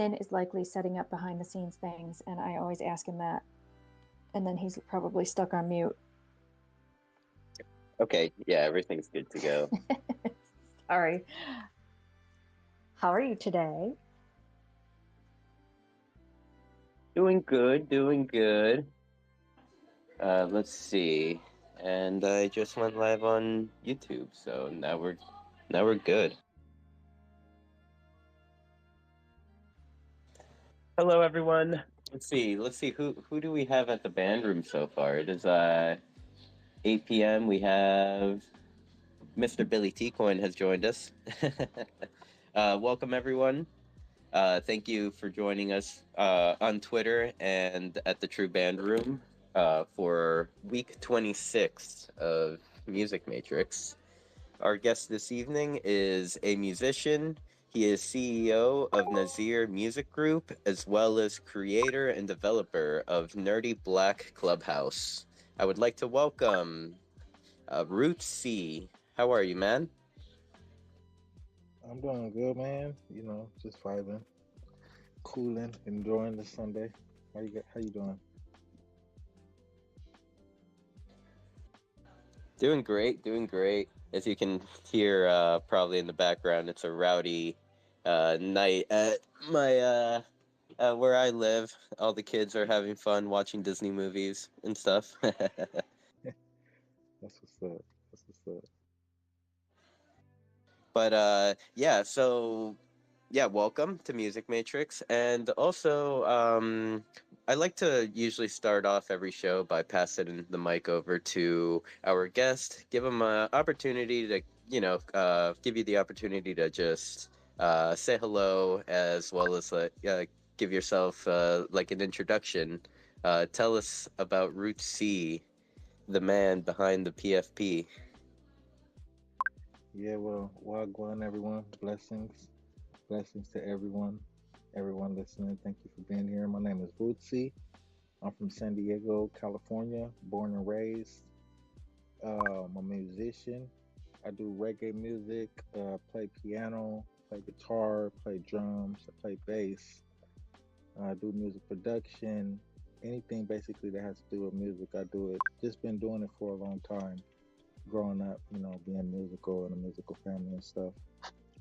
Sin is likely setting up behind the scenes things, and I always ask him that. And then he's probably stuck on mute. Okay, yeah, everything's good to go. Sorry. How are you today? Doing good, doing good. Let's see. And I just went live on YouTube, so now we're good. Hello everyone. Let's see who do we have at the band room so far? It is 8 p.m. We have Mr. Billy T Coin has joined us. Welcome everyone. Thank you for joining us on Twitter and at the True Band Room for week 26 of Music Matrix. Our guest this evening is a musician. He is CEO of Nazir Music Group, as well as creator and developer of Nerdy Black Clubhouse. I would like to welcome RootCee. How are you, man? I'm doing good, man. Just vibing, cooling, enjoying the Sunday. How you doing? Doing great, doing great. As you can hear, probably in the background, it's a rowdy night at my where I live. All the kids are having fun watching Disney movies and stuff. That's what's up. That's what's up. But yeah, so yeah, welcome to Music Matrix. And also, I like to usually start off every show by passing the mic over to our guest, give them an opportunity to, give you the opportunity to just say hello, as well as give yourself like an introduction. Tell us about RootCee, the man behind the PFP. Yeah, well, going everyone. Blessings to everyone listening. Thank you for being here. My name is RootCee. I'm from San Diego, California, born and raised. I'm a musician. I do reggae music, play piano, play guitar, play drums, I play bass. I do music production, anything basically that has to do with music. I do it. Just been doing it for a long time. Growing up, being musical in a musical family and stuff.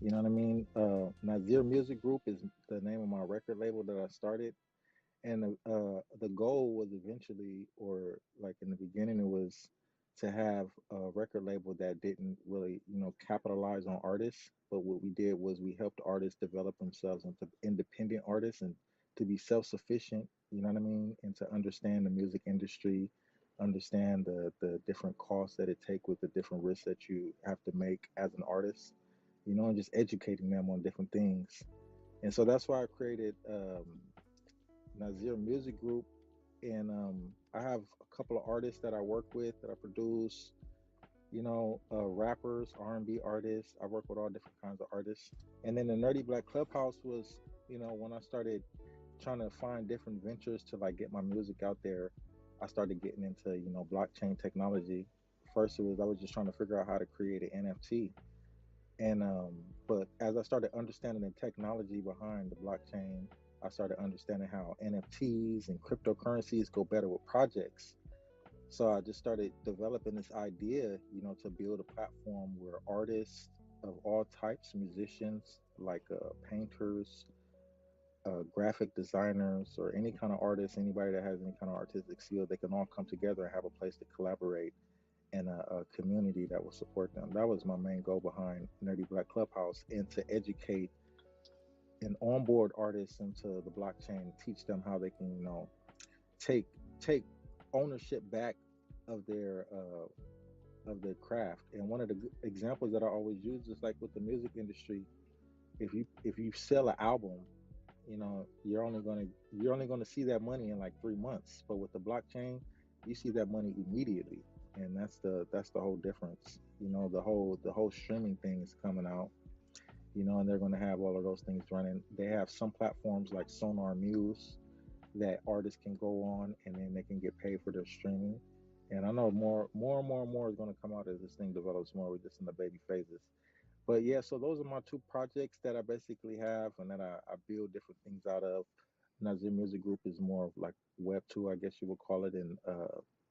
You know what I mean? Nazir Music Group is the name of my record label that I started, and the goal was eventually, or like in the beginning, it was to have a record label that didn't really, capitalize on artists. But what we did was we helped artists develop themselves into independent artists and to be self-sufficient. You know what I mean? And to understand the music industry, understand the different costs that it take with the different risks that you have to make as an artist. And just educating them on different things. And so that's why I created Nazir Music Group, and I have a couple of artists that I work with that I produce. Rappers, R&B artists. I work with all different kinds of artists. And then the Nerdy Black Clubhouse was, when I started trying to find different ventures to like get my music out there, I started getting into blockchain technology. First, I was just trying to figure out how to create an NFT, and but as I started understanding the technology behind the blockchain, I started understanding how NFTs and cryptocurrencies go better with projects. So I just started developing this idea, to build a platform where artists of all types, musicians like painters, graphic designers, or any kind of artist, anybody that has any kind of artistic skill, they can all come together and have a place to collaborate and a community that will support them. That was my main goal behind Nerdy Black Clubhouse, and to educate and onboard artists into the blockchain, teach them how they can, take take ownership back of their craft. And one of the examples that I always use is like with the music industry. If you sell an album, you're only gonna see that money in like 3 months. But with the blockchain, you see that money immediately, and that's the whole difference. The whole streaming thing is coming out. And they're gonna have all of those things running. They have some platforms like Sonar Muse that artists can go on, and then they can get paid for their streaming. And I know more and more and more is going to come out as this thing develops more. We're just in the baby phases. But yeah, so those are my two projects that I basically have and that I build different things out of. Nazir Music Group is more of like Web 2, I guess you would call it, and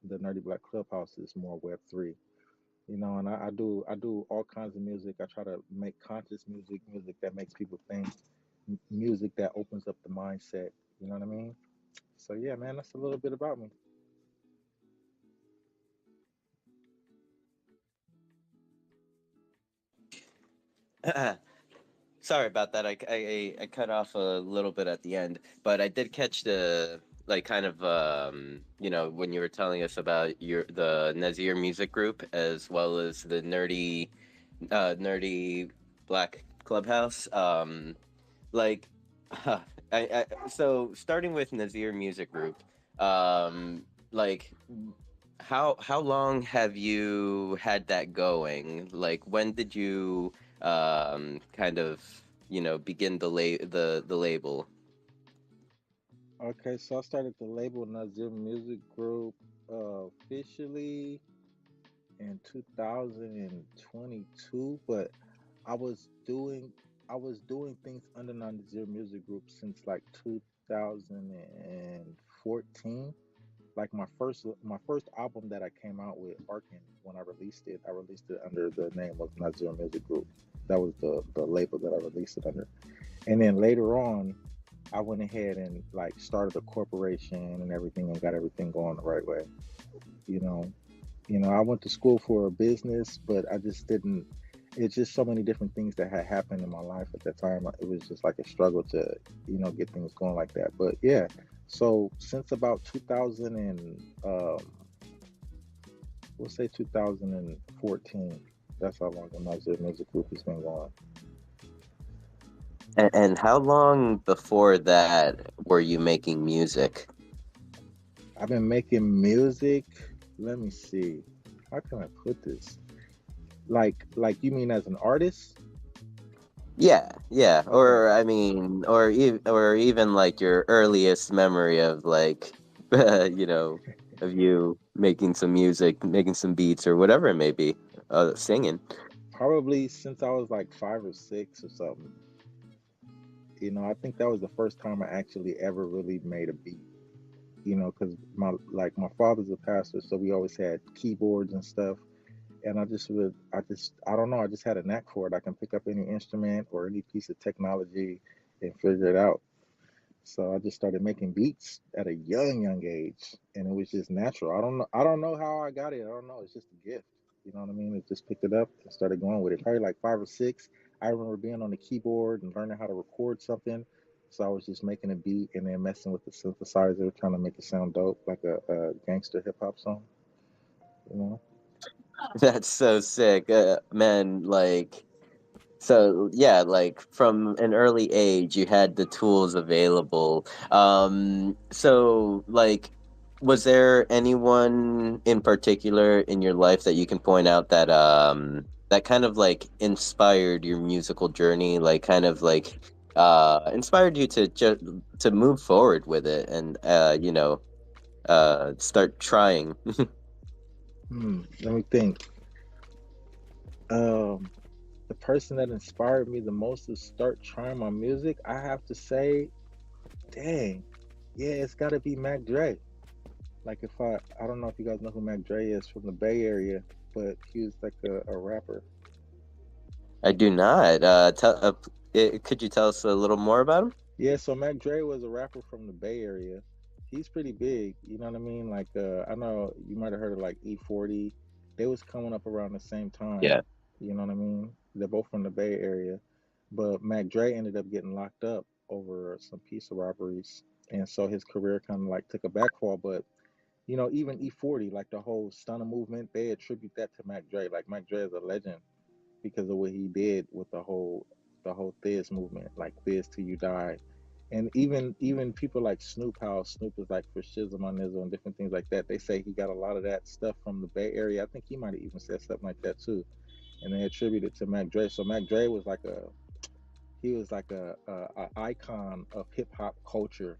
the Nerdy Black Clubhouse is more Web 3. And I do all kinds of music. I try to make conscious music, music that makes people think, music that opens up the mindset. You know what I mean? So yeah, man, that's a little bit about me. Sorry about that. I cut off a little bit at the end, but I did catch the like kind of when you were telling us about the Nazir music group as well as the nerdy black clubhouse. Like I, so starting with Nazir music group, like how long have you had that going? Like when did you kind of begin the label? Okay, so I started the label Nazir Music Group officially in 2022, but I was doing I was doing things under Nazir Music Group since like 2014. Like my first album that I came out with, Arkin, when I released it under the name of Nazir Music Group. That was the label that I released it under. And then later on, I went ahead and like started a corporation and everything and got everything going the right way. You know, I went to school for business, but I just didn't. It's just so many different things that had happened in my life at that time. It was just like a struggle to, get things going like that. But yeah, so since about 2000 and we'll say 2014, that's how long the music group has been going. And how long before that were you making music? I've been making music. Let me see. How can I put this? Like you mean as an artist? Yeah, yeah. Okay. Or I mean, or even like your earliest memory of like, you know, of you making some music, making some beats, or whatever it may be, singing. Probably since I was like 5 or 6 or something. I think that was the first time I actually ever really made a beat. Because my father's a pastor, so we always had keyboards and stuff. And I don't know, I just had a knack for it. I can pick up any instrument or any piece of technology and figure it out. So I just started making beats at a young age, and it was just natural. I don't know how I got it. I don't know. It's just a gift. You know what I mean? It just picked it up and started going with it. Probably like 5 or 6. I remember being on the keyboard and learning how to record something. So I was just making a beat and then messing with the synthesizer, trying to make it sound dope, like a gangster hip hop song. You know? That's so sick, man. Like, so yeah, like from an early age, you had the tools available. So like, was there anyone in particular in your life that you can point out that that kind of like inspired your musical journey, like kind of like inspired you to move forward with it and start trying? Let me think. Um, the person that inspired me the most to start trying my music, I have to say, dang, yeah, it's got to be Mac Dre. Like if I don't know if you guys know who Mac Dre is from the Bay Area, but he was like a rapper. I do not. Could you tell us a little more about him? Yeah, so Mac Dre was a rapper from the Bay Area. He's pretty big, you know what I mean? Like I know you might have heard of like E40. They was coming up around the same Yeah. time, you know what I mean? They're both from the Bay Area. But Mac Dre ended up getting locked up over some piece of robberies. And so his career kind of like took a backfall, but even E40, like the whole stunner movement, they attribute that to Mac Dre. Like Mac Dre is a legend because of what he did with the whole Thiz movement, like Thiz till you die. And even people like Snoop, how Snoop is like for shizzle my nizzle and different things like that. They say he got a lot of that stuff from the Bay Area. I think he might have even said something like that too. And they attribute it to Mac Dre. So Mac Dre was like a icon of hip hop culture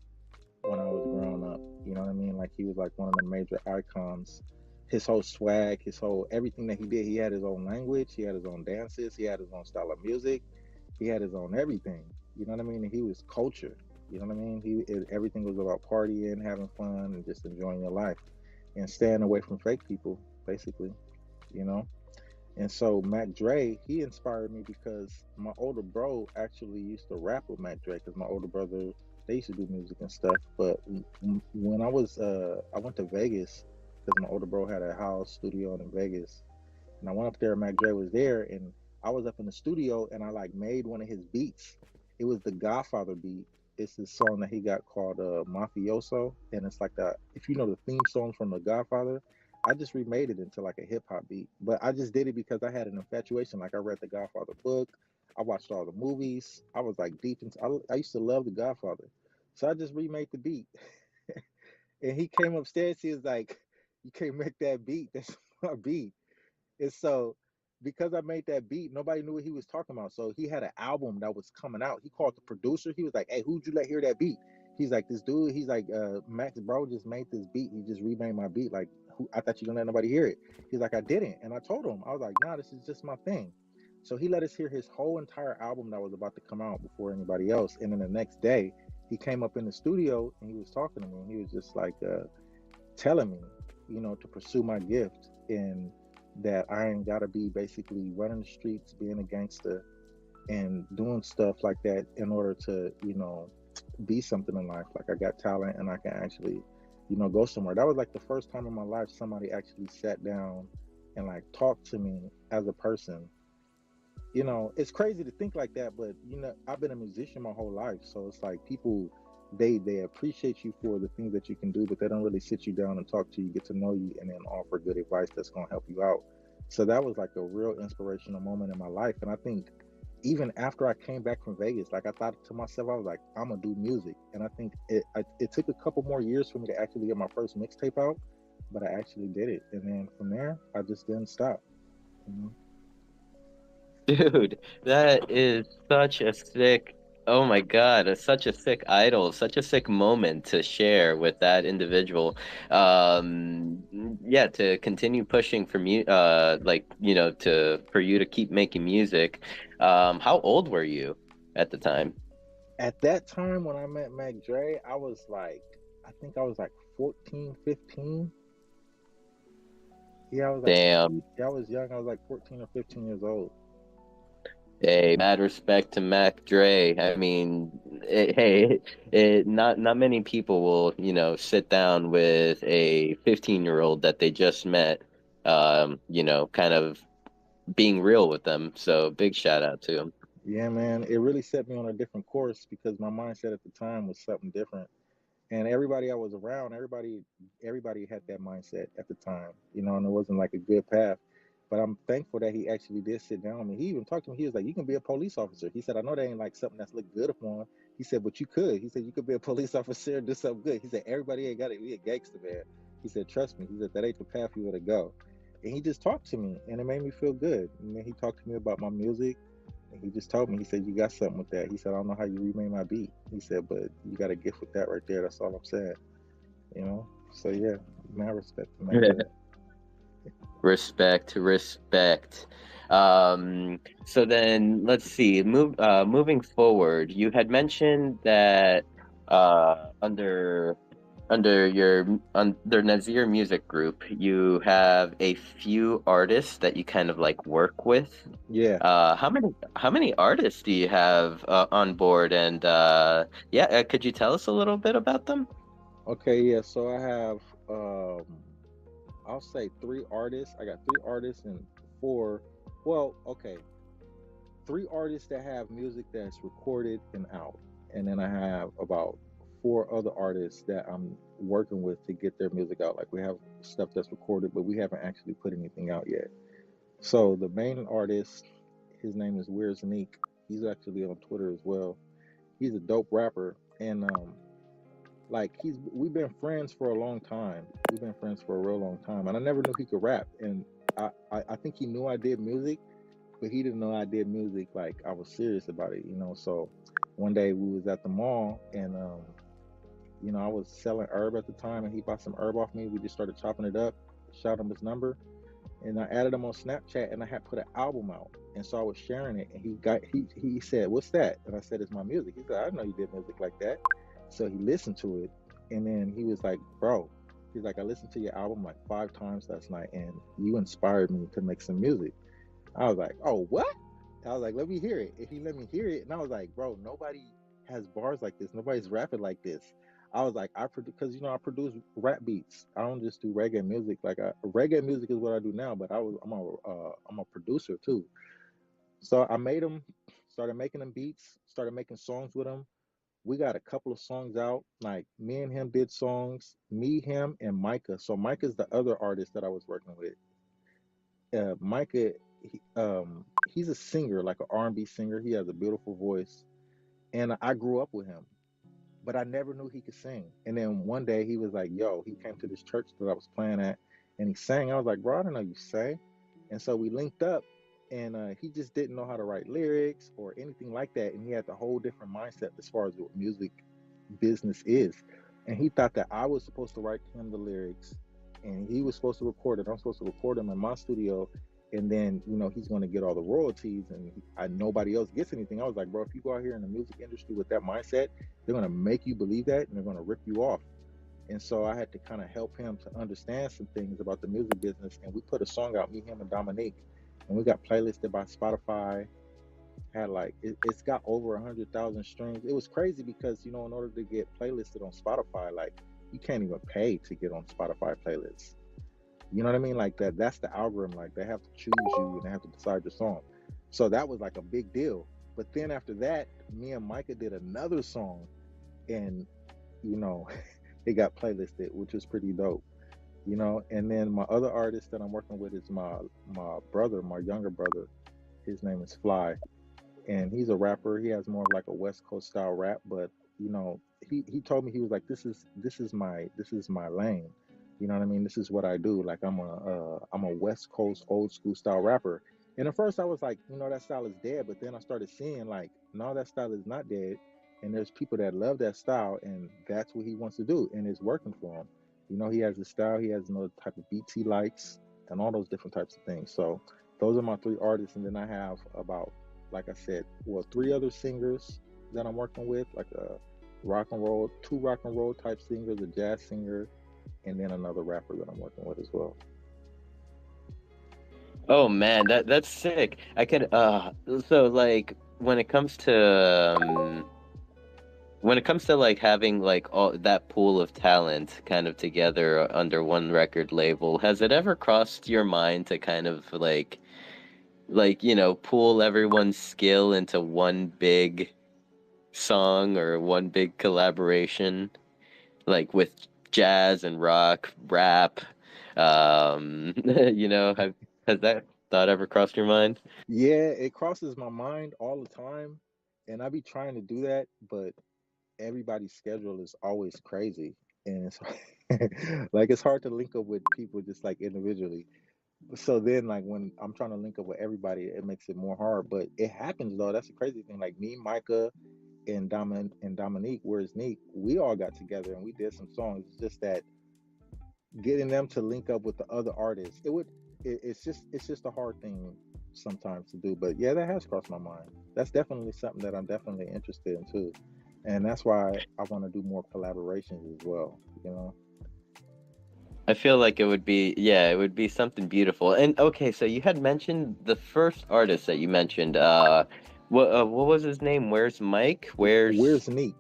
when I was growing up. You know what I mean? Like he was like one of the major icons his whole swag, his whole everything that he did. He had his own language, he had his own dances, he had his own style of music, he had his own everything. You know what I mean? And he was culture. You know what I mean? Everything was about partying, having fun, and just enjoying your life and staying away from fake people, basically. You know. And so Mac Dre, he inspired me because my older bro actually used to rap with Mac Dre because my older brother, they used to do music and stuff. But when I went to Vegas because my older bro had a house studio in Vegas, and I went up there and Mac Dre was there, and I was up in the studio and I like made one of his beats. It was the Godfather beat. It's this song that he got called Mafioso, and it's like the if you know the theme song from the Godfather, I just remade it into like a hip hop beat. But I just did it because I had an infatuation. Like I read the Godfather book, I watched all the movies. I was like deep into. I used to love the Godfather, so I just remade the beat. And he came upstairs. He was like, "You can't make that beat. That's my beat." And so, because I made that beat, nobody knew what he was talking about. So he had an album that was coming out. He called the producer. He was like, "Hey, who'd you let hear that beat?" He's like, "This dude." He's like, "Max, bro, just made this beat. He just remade my beat. Like, who? I thought you gonna let nobody hear it." He's like, "I didn't," and I told him, I was like, "Nah, this is just my thing." So he let us hear his whole entire album that was about to come out before anybody else. And then the next day, he came up in the studio and he was talking to me. And he was just like, telling me, to pursue my gift and that I ain't gotta be basically running the streets, being a gangster, and doing stuff like that in order to, be something in life. Like I got talent and I can actually, go somewhere. That was like the first time in my life somebody actually sat down and like talked to me as a person. It's crazy to think like that, but I've been a musician my whole life, so it's like people they appreciate you for the things that you can do, but they don't really sit you down and talk to you, get to know you, and then offer good advice that's going to help you out. So that was like a real inspirational moment in my life, and I think even after I came back from Vegas, like I thought to myself, I was like, I'm gonna do music, and I think it took a couple more years for me to actually get my first mixtape out, but I actually did it, and then from there, I just didn't stop. You know? Dude, that is such a sick, oh my God, it's such a sick idol, such a sick moment to share with that individual. Yeah, to continue pushing for like, for you to keep making music. How old were you at the time? At that time when I met Mac Dre, I was like, I think I was like 14, 15. Yeah, I was like, Damn. yeah, I was young. I was like 14 or 15 years old. Hey, mad respect to Mac Dre. I mean, not many people will, sit down with a 15-year-old that they just met, kind of being real with them. So big shout out to him. Yeah, man, it really set me on a different course because my mindset at the time was something different. And everybody I was around, everybody had that mindset at the time, and it wasn't like a good path. But I'm thankful that he actually did sit down with me. He even talked to me. He was like, "You can be a police officer." He said, "I know that ain't like something that's look good upon." He said, "But you could." He said, "You could be a police officer and do something good." He said, "Everybody ain't got to be a gangster, man." He said, "Trust me." He said, "That ain't the path you want to go." And he just talked to me, and it made me feel good. And then he talked to me about my music, and he just told me, he said, "You got something with that." He said, "I don't know how you remade my beat." He said, "But you got a gift with that right there. That's all I'm saying." So yeah, my respect to Mac Dre. Respect, respect. So then let's see. Moving forward, you had mentioned that under Nazir Music Group, you have a few artists that you kind of like work with. Yeah. How many artists do you have on board? And yeah, could you tell us a little bit about them? Okay, yeah. So I have I'll say three artists. I got three artists and four, well, okay, three artists that have music that's recorded and out. And then I have about four other artists that I'm working with to get their music out. Like we have stuff that's recorded, but we haven't actually put anything out yet. So the main artist, his name is Weird Zanique. He's actually on Twitter as well. He's a dope rapper, and like we've been friends for a long time. We've been friends for a real long time, and I never knew he could rap. And I think he knew I did music, but he didn't know I did music like I was serious about it. So one day we was at the mall, and I was selling herb at the time, and he bought some herb off me. We just started chopping it up, shot him his number, and I added him on Snapchat, and I had put an album out, and so I was sharing it, and he said, "What's that?" And I said, "It's my music." He said, "I didn't know you did music like that." So he listened to it, and then he was like, "Bro," he's like, "I listened to your album like 5 times last night, and you inspired me to make some music." I was like, "Oh, what?" I was like, "Let me hear it." And he let me hear it, and I was like, "Bro, nobody has bars like this. Nobody's rapping like this." I was like, "I produce because I produce rap beats. I don't just do reggae music. Reggae music is what I do now, but I'm a producer too." So I made them, started making them beats, started making songs with him. We got a couple of songs out. Like me and him did songs. Me, him, and Micah. So Micah's the other artist that I was working with. Micah, he's a singer, like an R&B singer. He has a beautiful voice, and I grew up with him, but I never knew he could sing. And then one day he was like, "Yo," he came to this church that I was playing at, and he sang. I was like, "Bro, I didn't know you sang." And so we linked up, and he just didn't know how to write lyrics or anything like that, and he had the whole different mindset as far as what music business is. And he thought that I was supposed to write him the lyrics and he was supposed to record it. I'm supposed to record him in my studio. And then, he's going to get all the royalties and nobody else gets anything. I was like, bro, if you go out here in the music industry with that mindset, they're going to make you believe that and they're going to rip you off. And so I had to kind of help him to understand some things about the music business. And we put a song out, me, him, and Dominique. And we got playlisted by Spotify, had like it's got over 100,000 streams. It was crazy because in order to get playlisted on Spotify, like you can't even pay to get on Spotify playlists. You know what I mean? Like that's the algorithm. Like they have to choose you and they have to decide your song. So that was like a big deal. But then after that, me and Micah did another song, and you know, it got playlisted, which was pretty dope. And then my other artist that I'm working with is my brother, my younger brother. His name is Fly, and he's a rapper. He has more of like a West Coast style rap, but he told me, he was like, this is my lane. You know what I mean? This is what I do. Like I'm a West Coast old school style rapper. And at first I was like, that style is dead, but then I started seeing like, no, that style is not dead. And there's people that love that style, and that's what he wants to do, and it's working for him. He has his style, he has another type of beats he likes, and all those different types of things. So those are my three artists, and then I have about, like I said, well, three other singers that I'm working with, like two rock and roll type singers, a jazz singer, and then another rapper that I'm working with as well. Oh man, that's sick. I could so like when it comes to like having like all that pool of talent kind of together under one record label, has it ever crossed your mind to kind of pool everyone's skill into one big song or one big collaboration, like with jazz and rock, rap? Has that thought ever crossed your mind? Yeah, it crosses my mind all the time, and I be trying to do that, but everybody's schedule is always crazy, and it's like it's hard to link up with people just like individually. So then, like when I'm trying to link up with everybody, it makes it more hard. But it happens though. That's the crazy thing. Like me, Micah, and Dominique, where's Neek? We all got together and we did some songs. It's just that getting them to link up with the other artists, it's just a hard thing sometimes to do. But yeah, that has crossed my mind. That's definitely something that I'm definitely interested in too, and that's why I want to do more collaborations as well. I feel like it would be something beautiful. And okay, so you had mentioned the first artist that you mentioned. What was his name? Where's Mike? Where's Neek?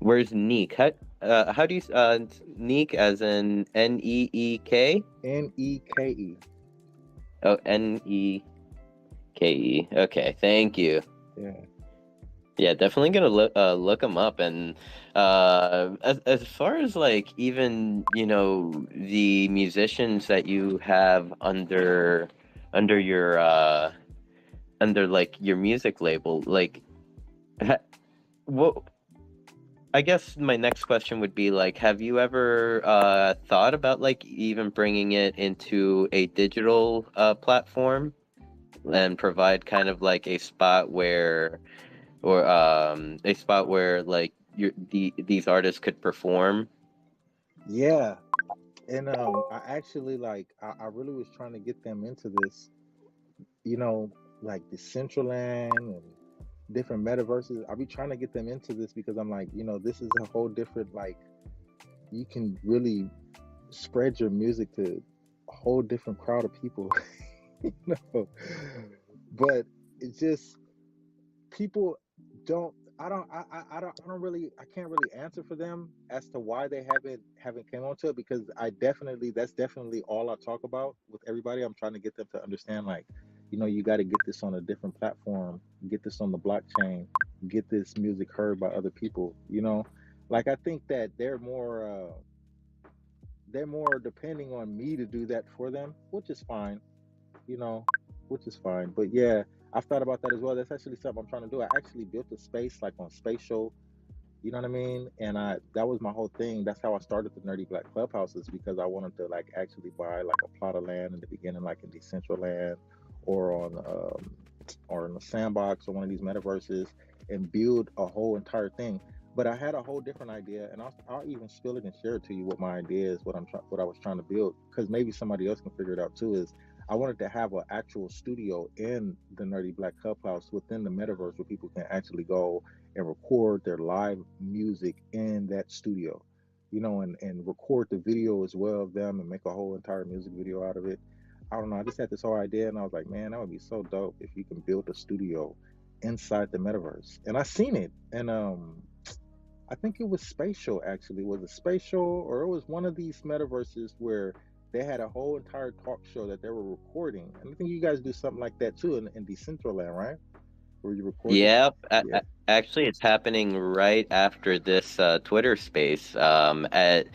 Where's Neek? How do you Neek as in Neek? Neke. Oh, Neke. Okay, thank you. Yeah. Yeah, definitely gonna look them up. And as far as like even the musicians that you have under your under like your music label, like what I guess my next question would be like, have you ever thought about like even bringing it into a digital platform and provide kind of like a spot where like these artists could perform? Yeah. And I actually I really was trying to get them into this, you know, like the Decentraland and different metaverses. I be trying to get them into this because I'm like, this is a whole different, like, you can really spread your music to a whole different crowd of people. you know. But it's just people don't I don't really, I can't really answer for them as to why they haven't came onto it, because that's definitely all I talk about with everybody. I'm trying to get them to understand, like, you got to get this on a different platform, get this on the blockchain, get this music heard by other people. Like, I think that they're more depending on me to do that for them, which is fine, you know, which is fine. But yeah, I've thought about that as well. That's actually something I'm trying to do. I actually built a space like on Spatial, you know what I mean? And that was my whole thing. That's how I started the Nerdy Black Clubhouses, because I wanted to like actually buy like a plot of land in the beginning, like in Decentraland or or in the Sandbox or one of these metaverses, and build a whole entire thing. But I had a whole different idea, and I'll even spill it and share it to you what my idea is, what I was trying to build, because maybe somebody else can figure it out too. Is I wanted to have an actual studio in the Nerdy Black Clubhouse within the metaverse where people can actually go and record their live music in that studio, and record the video as well of them and make a whole entire music video out of it. I don't know. I just had this whole idea, and I was like, man, that would be so dope if you can build a studio inside the metaverse. And I seen it, and I think it was Spatial actually. Was it Spatial, or it was one of these metaverses where they had a whole entire talk show that they were recording. And I think you guys do something like that too in Decentraland, right? Where you record it. Yep. Yeah. Actually, it's happening right after this Twitter space at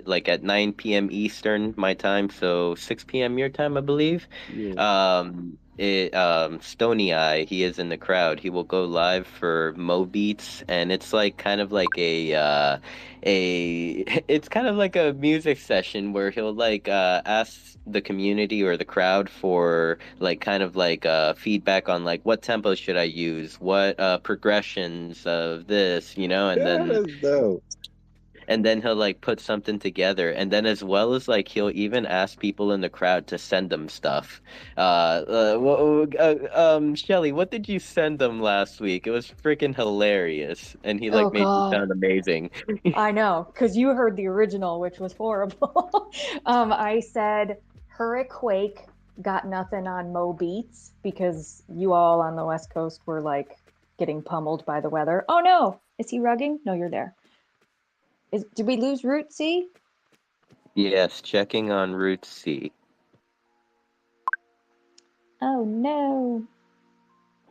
like at 9 p.m. Eastern my time, so 6 p.m. your time, I believe. Yeah. Stony Eye, he is in the crowd. He will go live for Mo Beats, and it's like kind of like a it's kind of like a music session where he'll like ask the community or the crowd for like kind of like feedback on like what tempo should I use, what progressions of this, Yeah, that's dope. and then he'll like put something together, and then as well as like he'll even ask people in the crowd to send him stuff. Shelly, what did you send them last week? It was freaking hilarious, and he Oh like made you God. sound amazing. I know, because you heard the original, which was horrible. I said, Hurricane got nothing on Mo Beats because you all on the West Coast were like getting pummeled by the weather. Oh no, is he rugging? No, you're there. Did we lose RootCee? Yes, checking on RootCee. Oh no.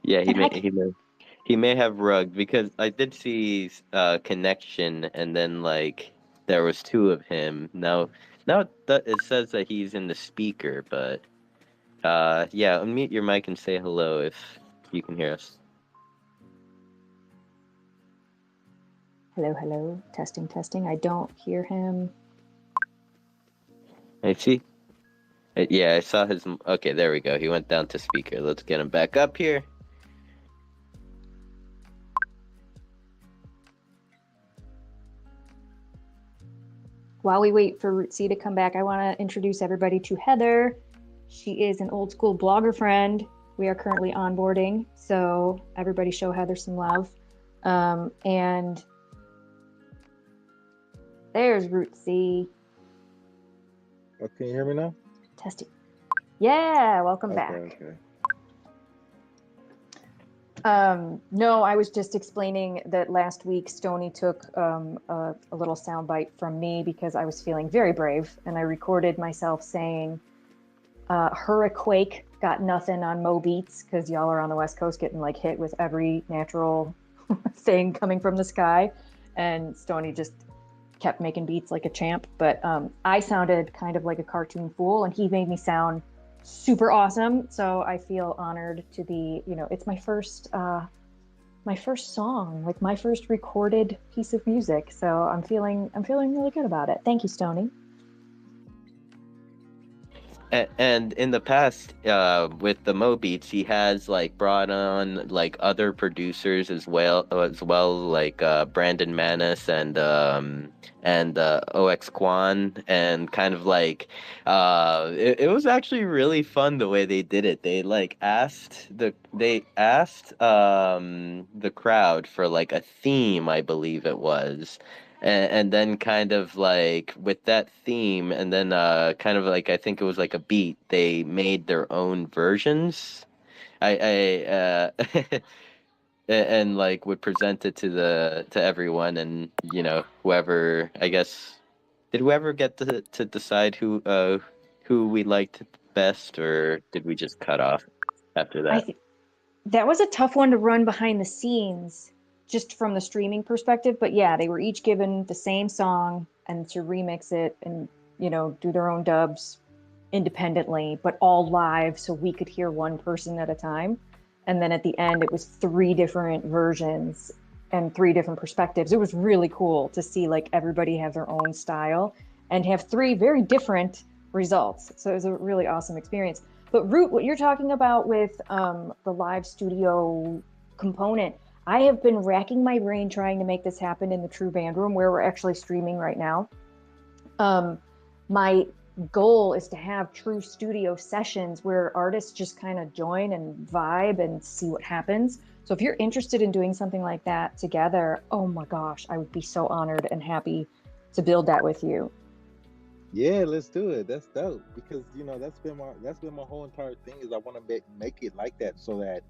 Yeah, And he may have rugged, because I did see connection, and then like there was two of him. Now it says that he's in the speaker, but yeah, unmute your mic and say hello if you can hear us. hello, hello. Testing, testing. I don't hear him. I see. Yeah, I saw his. Okay, there we go. He went down to speaker. Let's get him back up here. While we wait for RootCee to come back, I want to introduce everybody to Heather. She is an old school blogger friend. We are currently onboarding, so everybody show Heather some love. And there's RootCee. Oh, can you hear me now? Testing. Yeah, welcome back. Okay. No, I was just explaining that last week Stony took a little soundbite from me because I was feeling very brave, and I recorded myself saying, Hurricane got nothing on Mo Beats, because y'all are on the West Coast getting like hit with every natural thing coming from the sky, and Stony just kept making beats like a champ. But I sounded kind of like a cartoon fool, and he made me sound super awesome. So I feel honored to be, it's my first song, like my first recorded piece of music. So I'm feeling really good about it. Thank you, Stony. And in the past, with the Mo Beats, he has like brought on like other producers as well, like Brandon Manis and OX Kwan, and kind of like it was actually really fun the way they did it. They asked the crowd for like a theme, I believe it was, and then kind of like with that theme, and then kind of like I think it was like a beat, they made their own versions. I and like would present it to everyone, and whoever, I guess, did whoever get to decide who we liked best, or did we just cut off after I that? think that was a tough one to run behind the scenes, just from the streaming perspective. But yeah, they were each given the same song and to remix it and, do their own dubs independently, but all live so we could hear one person at a time. And then at the end, it was three different versions and three different perspectives. It was really cool to see like everybody have their own style and have three very different results. So it was a really awesome experience. But Root, what you're talking about with the live studio component, I have been racking my brain trying to make this happen in the True Band Room where we're actually streaming right now. My goal is to have true studio sessions where artists just kind of join and vibe and see what happens. So if you're interested in doing something like that together, oh my gosh, I would be so honored and happy to build that with you. Yeah, let's do it. That's dope because that's been my whole entire thing is I want to make it like that so that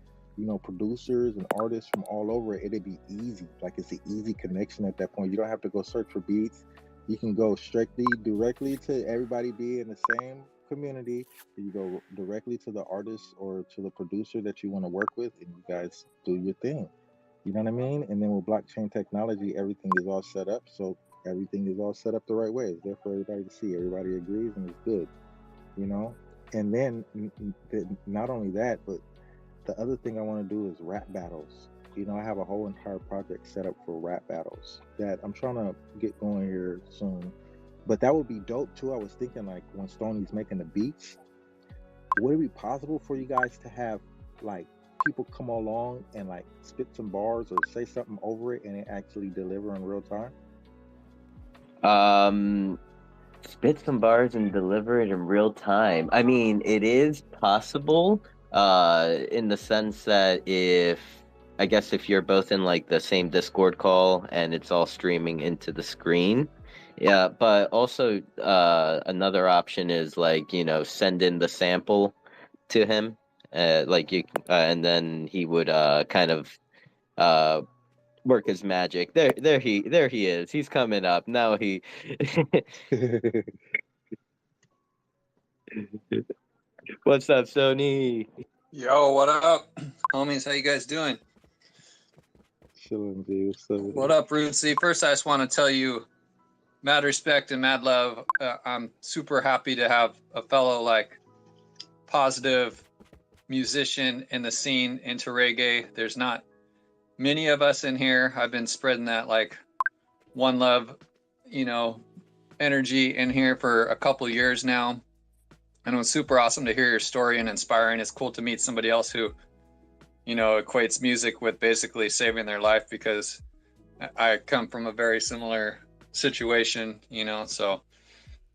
producers and artists from all over it'd be easy. Like it's an easy connection at that point. You don't have to go search for beats. You can go strictly directly to everybody be in the same community. You go directly to the artist or to the producer that you want to work with, and you guys do your thing. You know what I mean? And then with blockchain technology, everything is all set up. So everything is all set up the right way. It's there for everybody to see. Everybody agrees and it's good, you know? And then not only that, but the other thing I want to do is rap battles. I have a whole entire project set up for rap battles that I'm trying to get going here soon. But that would be dope too. I was thinking like when Stoney's making the beats, would it be possible for you guys to have like people come along and like spit some bars or say something over it and it actually deliver in real time? Um, Spit some bars and deliver it in real time. I mean, it is possible, in the sense that I guess if you're both in like the same Discord call and it's all streaming into the screen. Yeah, but also another option is like, send in the sample to him, like and then he would kind of uh work his magic. There he is. He's coming up. Now he What's up, Sony? Yo, what up, homies? How you guys doing? Chilling, dude. So What up, RootCee? First, I just want to tell you, mad respect and mad love. I'm super happy to have a fellow like positive musician in the scene into reggae. There's not many of us in here. I've been spreading that like one love, energy in here for a couple years now. And it was super awesome to hear your story and inspiring. It's cool to meet somebody else who, equates music with basically saving their life, because I come from a very similar situation, so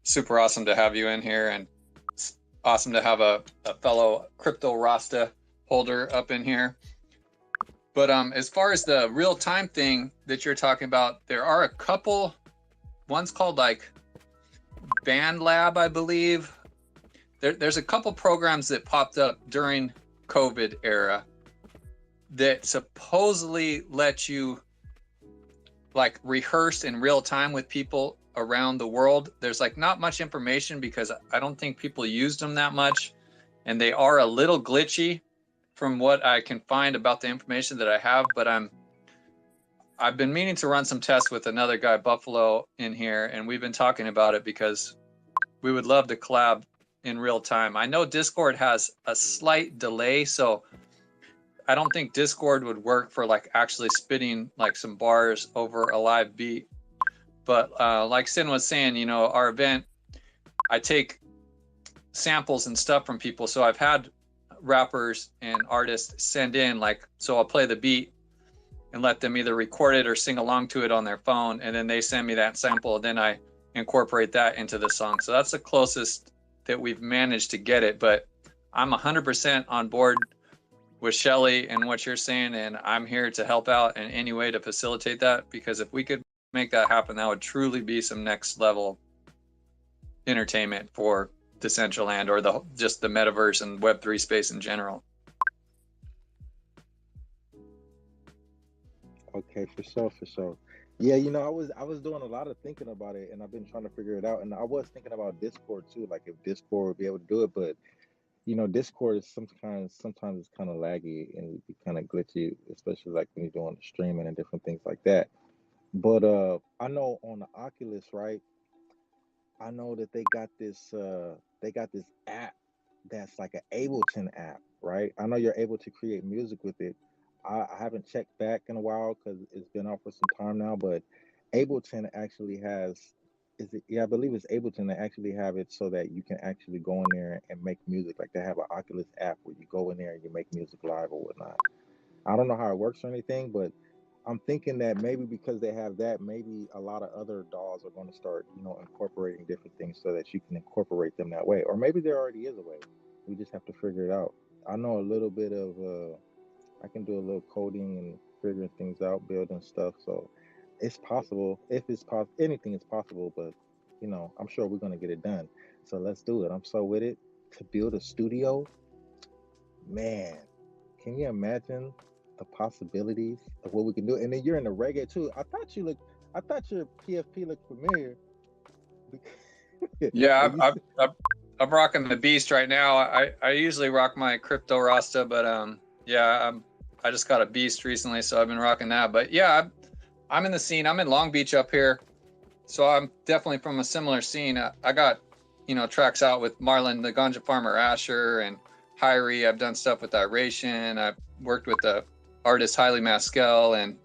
super awesome to have you in here, and it's awesome to have a fellow crypto Rasta holder up in here. But as far as the real time thing that you're talking about, there are a couple, one's called like Band Lab, I believe. There's a couple programs that popped up during COVID era that supposedly let you like rehearse in real time with people around the world. There's like not much information because I don't think people used them that much, and they are a little glitchy from what I can find about the information that I have. But I've been meaning to run some tests with another guy, Buffalo, in here, and we've been talking about it because we would love to collab in real time. I know Discord has a slight delay, so I don't think Discord would work for like actually spitting like some bars over a live beat. But like Sin was saying, our event, I take samples and stuff from people. So I've had rappers and artists send in, like, so I'll play the beat and let them either record it or sing along to it on their phone, and then they send me that sample, then I incorporate that into the song. So that's the closest that we've managed to get it, but I'm 100% on board with Shelly and what you're saying, and I'm here to help out in any way to facilitate that, because if we could make that happen, that would truly be some next level entertainment for Decentraland, or just the metaverse and Web3 space in general. Okay, for sure, for sure. Yeah, you know, I was doing a lot of thinking about it, and I've been trying to figure it out. And I was thinking about Discord too, like if Discord would be able to do it, but you know, Discord is sometimes it's kind of laggy and it be kind of glitchy, especially like when you're doing the streaming and different things like that. But I know on the Oculus, right? I know that they got this app that's like an Ableton app, right? I know you're able to create music with it. I haven't checked back in a while because it's been out for some time now, but Ableton actually has, is it, yeah, I believe it's Ableton that actually have it so that you can actually go in there and make music. Like they have an Oculus app where you go in there and you make music live or whatnot. I don't know how it works or anything, but I'm thinking that maybe because they have that, maybe a lot of other DAWs are going to start, you know, incorporating different things so that you can incorporate them that way. Or maybe there already is a way. We just have to figure it out. I know a little bit of, I can do a little coding and figuring things out, building stuff. So it's possible. If it's possible, anything is possible. But you know, I'm sure we're going to get it done. So let's do it. I'm so with it. To build a studio, man, can you imagine the possibilities of what we can do? And then you're in the reggae too. I thought your PFP looked familiar. Yeah, And you I'm rocking the Beast right now. I usually rock my Crypto Rasta, but yeah, I just got a Beast recently, so I've been rocking that. But yeah, I'm in the scene. I'm in Long Beach up here, so I'm definitely from a similar scene. I got, you know, tracks out with Marlon the Ganja Farmer Asher and Hyrie. I've done stuff with Iration. I've worked with the artist Highly Maskel and,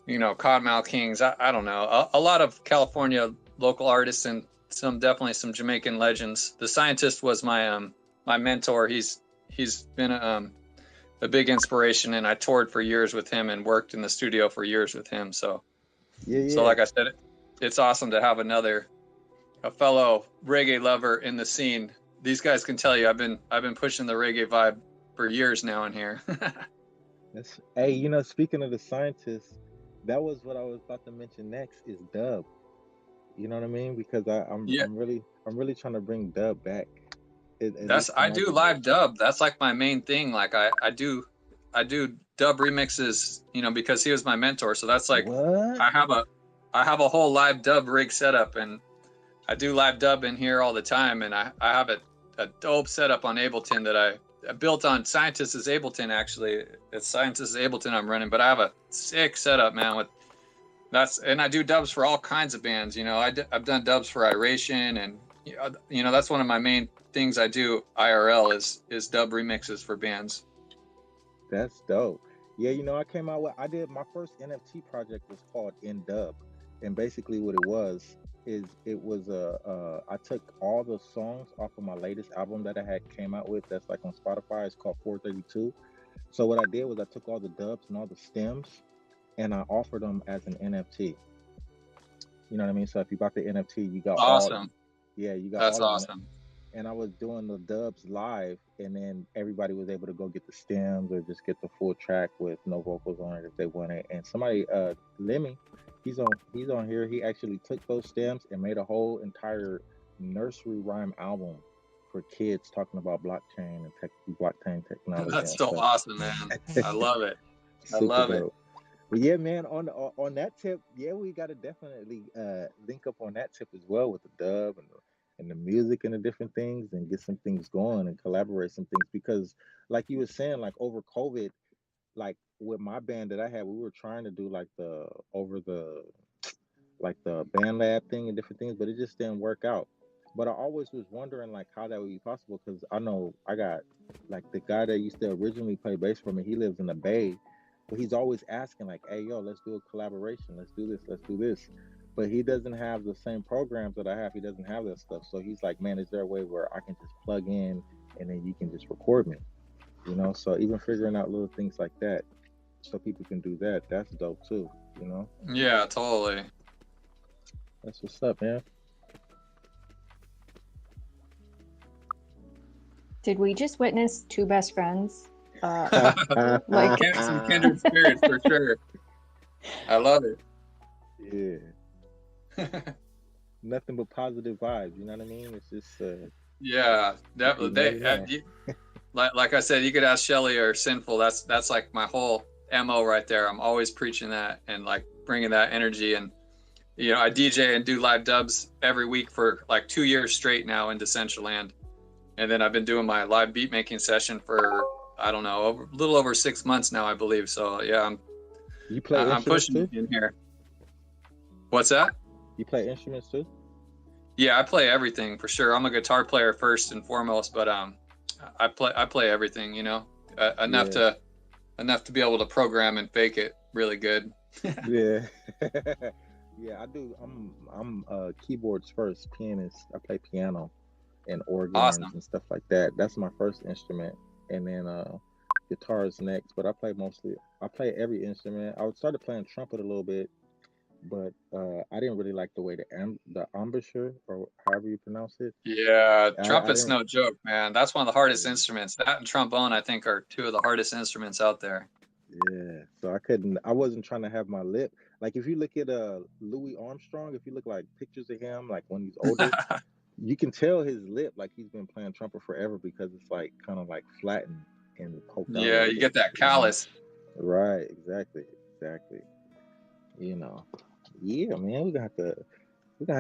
you know, Cottonmouth Kings. I don't know, a lot of California local artists and definitely some Jamaican legends. The Scientist was my mentor. He's been a big inspiration, and I toured for years with him and worked in the studio for years with him. So yeah. like I said, it's awesome to have a fellow reggae lover in the scene. These guys can tell you I've been pushing the reggae vibe for years now in here. That's, hey, you know, speaking of the Scientists, that was what I was about to mention next is dub. You know what I mean? Because Yeah, I'm really trying to bring dub back. At that's, least to I my do live dub. That's like my main thing. Like I do dub remixes, you know, because he was my mentor. So that's like what? I have a I have a whole live dub rig setup, and I do live dub in here all the time. And I have a dope setup on Ableton that I built on Scientist's Ableton. Actually, it's Scientist's Ableton I'm running, but I have a sick setup, man. With that's, and I do dubs for all kinds of bands. You know, I've done dubs for Iration, and you know, that's one of my main things I do IRL is dub remixes for bands. That's dope. Yeah, you know, I did my first NFT project was called In Dub, and basically what it was is it was I took all the songs off of my latest album that I had came out with that's like on Spotify. It's called 432. So what I did was I took all the dubs and all the stems and I offered them as an NFT. You know what I mean? So if you bought the NFT, you got all, Awesome. yeah, you got That's all of them. awesome. And I was doing the dubs live, and then everybody was able to go get the stems or just get the full track with no vocals on it if they wanted. And somebody, Lemmy, he's on here. He actually took those stems and made a whole entire nursery rhyme album for kids talking about blockchain and blockchain technology That's and so stuff. awesome, man. I love it. I Super love it. dope. But yeah, man, on that tip, yeah, we gotta definitely link up on that tip as well with the dub and the music and the different things and get some things going and collaborate some things because like you were saying, like over COVID, like with my band that I had, we were trying to do like the over the like the band lab thing and different things, but it just didn't work out. But I always was wondering like how that would be possible because I know I got like the guy that used to originally play bass for me, he lives in the Bay, but he's always asking like, hey yo, let's do a collaboration, let's do this. but he doesn't have the same programs that I have. He doesn't have that stuff. So he's like, man, is there a way where I can just plug in and then you can just record me? You know, so even figuring out little things like that so people can do that, that's dope too, you know? Yeah, totally. That's what's up, man. Did we just witness two best friends? Like Some kindred spirits for sure. I love Yeah. Nothing but positive vibes, you know what I mean? It's just yeah, definitely. Like I said, you could ask Shelly or Sinful. That's like my whole MO right there. I'm always preaching that and like bringing that energy. And you know, I DJ and do live dubs every week for like 2 years straight now in Decentraland. And then I've been doing my live beat making session for, I don't know, a little over 6 months now, I believe. So yeah, I'm pushing too? in here. What's that? You play instruments too? Yeah, I play everything for sure. I'm a guitar player first and foremost, but I play everything, you know, enough to be able to program and fake it really good. Yeah. Yeah, I do. I'm keyboards first, pianist. I play piano and organs and stuff like that. That's my first instrument, and then guitar is next. But I play every instrument. I started playing trumpet a little bit, but I didn't really like the way the embouchure, or however you pronounce it. Yeah, trumpet's no joke, man. That's one of the hardest instruments. That and trombone, I think, are two of the hardest instruments out there. Yeah, so I wasn't trying to have my lip. Like if you look at Louis Armstrong, if you look like pictures of him, like when he's older, you can tell his lip like he's been playing trumpet forever because it's like kind of like flattened and poked out. Yeah, you get that callus. Right, exactly. You know, yeah, man, we're gonna have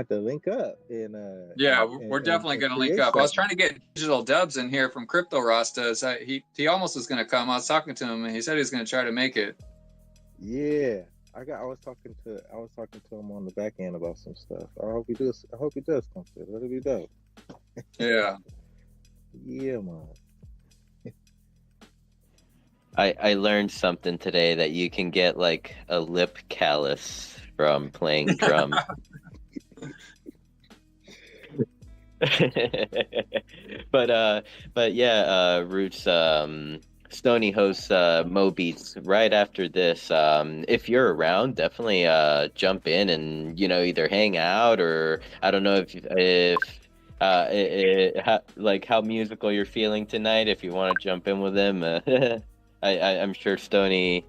to link up and yeah, we're definitely gonna link up. I was trying to get digital dubs in here from Crypto Rasta. He almost was gonna come. I was talking to him and he said he was gonna try to make it. Yeah, I was talking to him on the back end about some stuff. I hope he does come through. That'll be dope. Yeah. Yeah, man. I learned something today that you can get like a lip callus from playing drums. but yeah, Roots, Stony hosts Mo Beats right after this. If you're around, definitely jump in and either hang out, or I don't know if like how musical you're feeling tonight. If you want to jump in with them, I'm sure Stony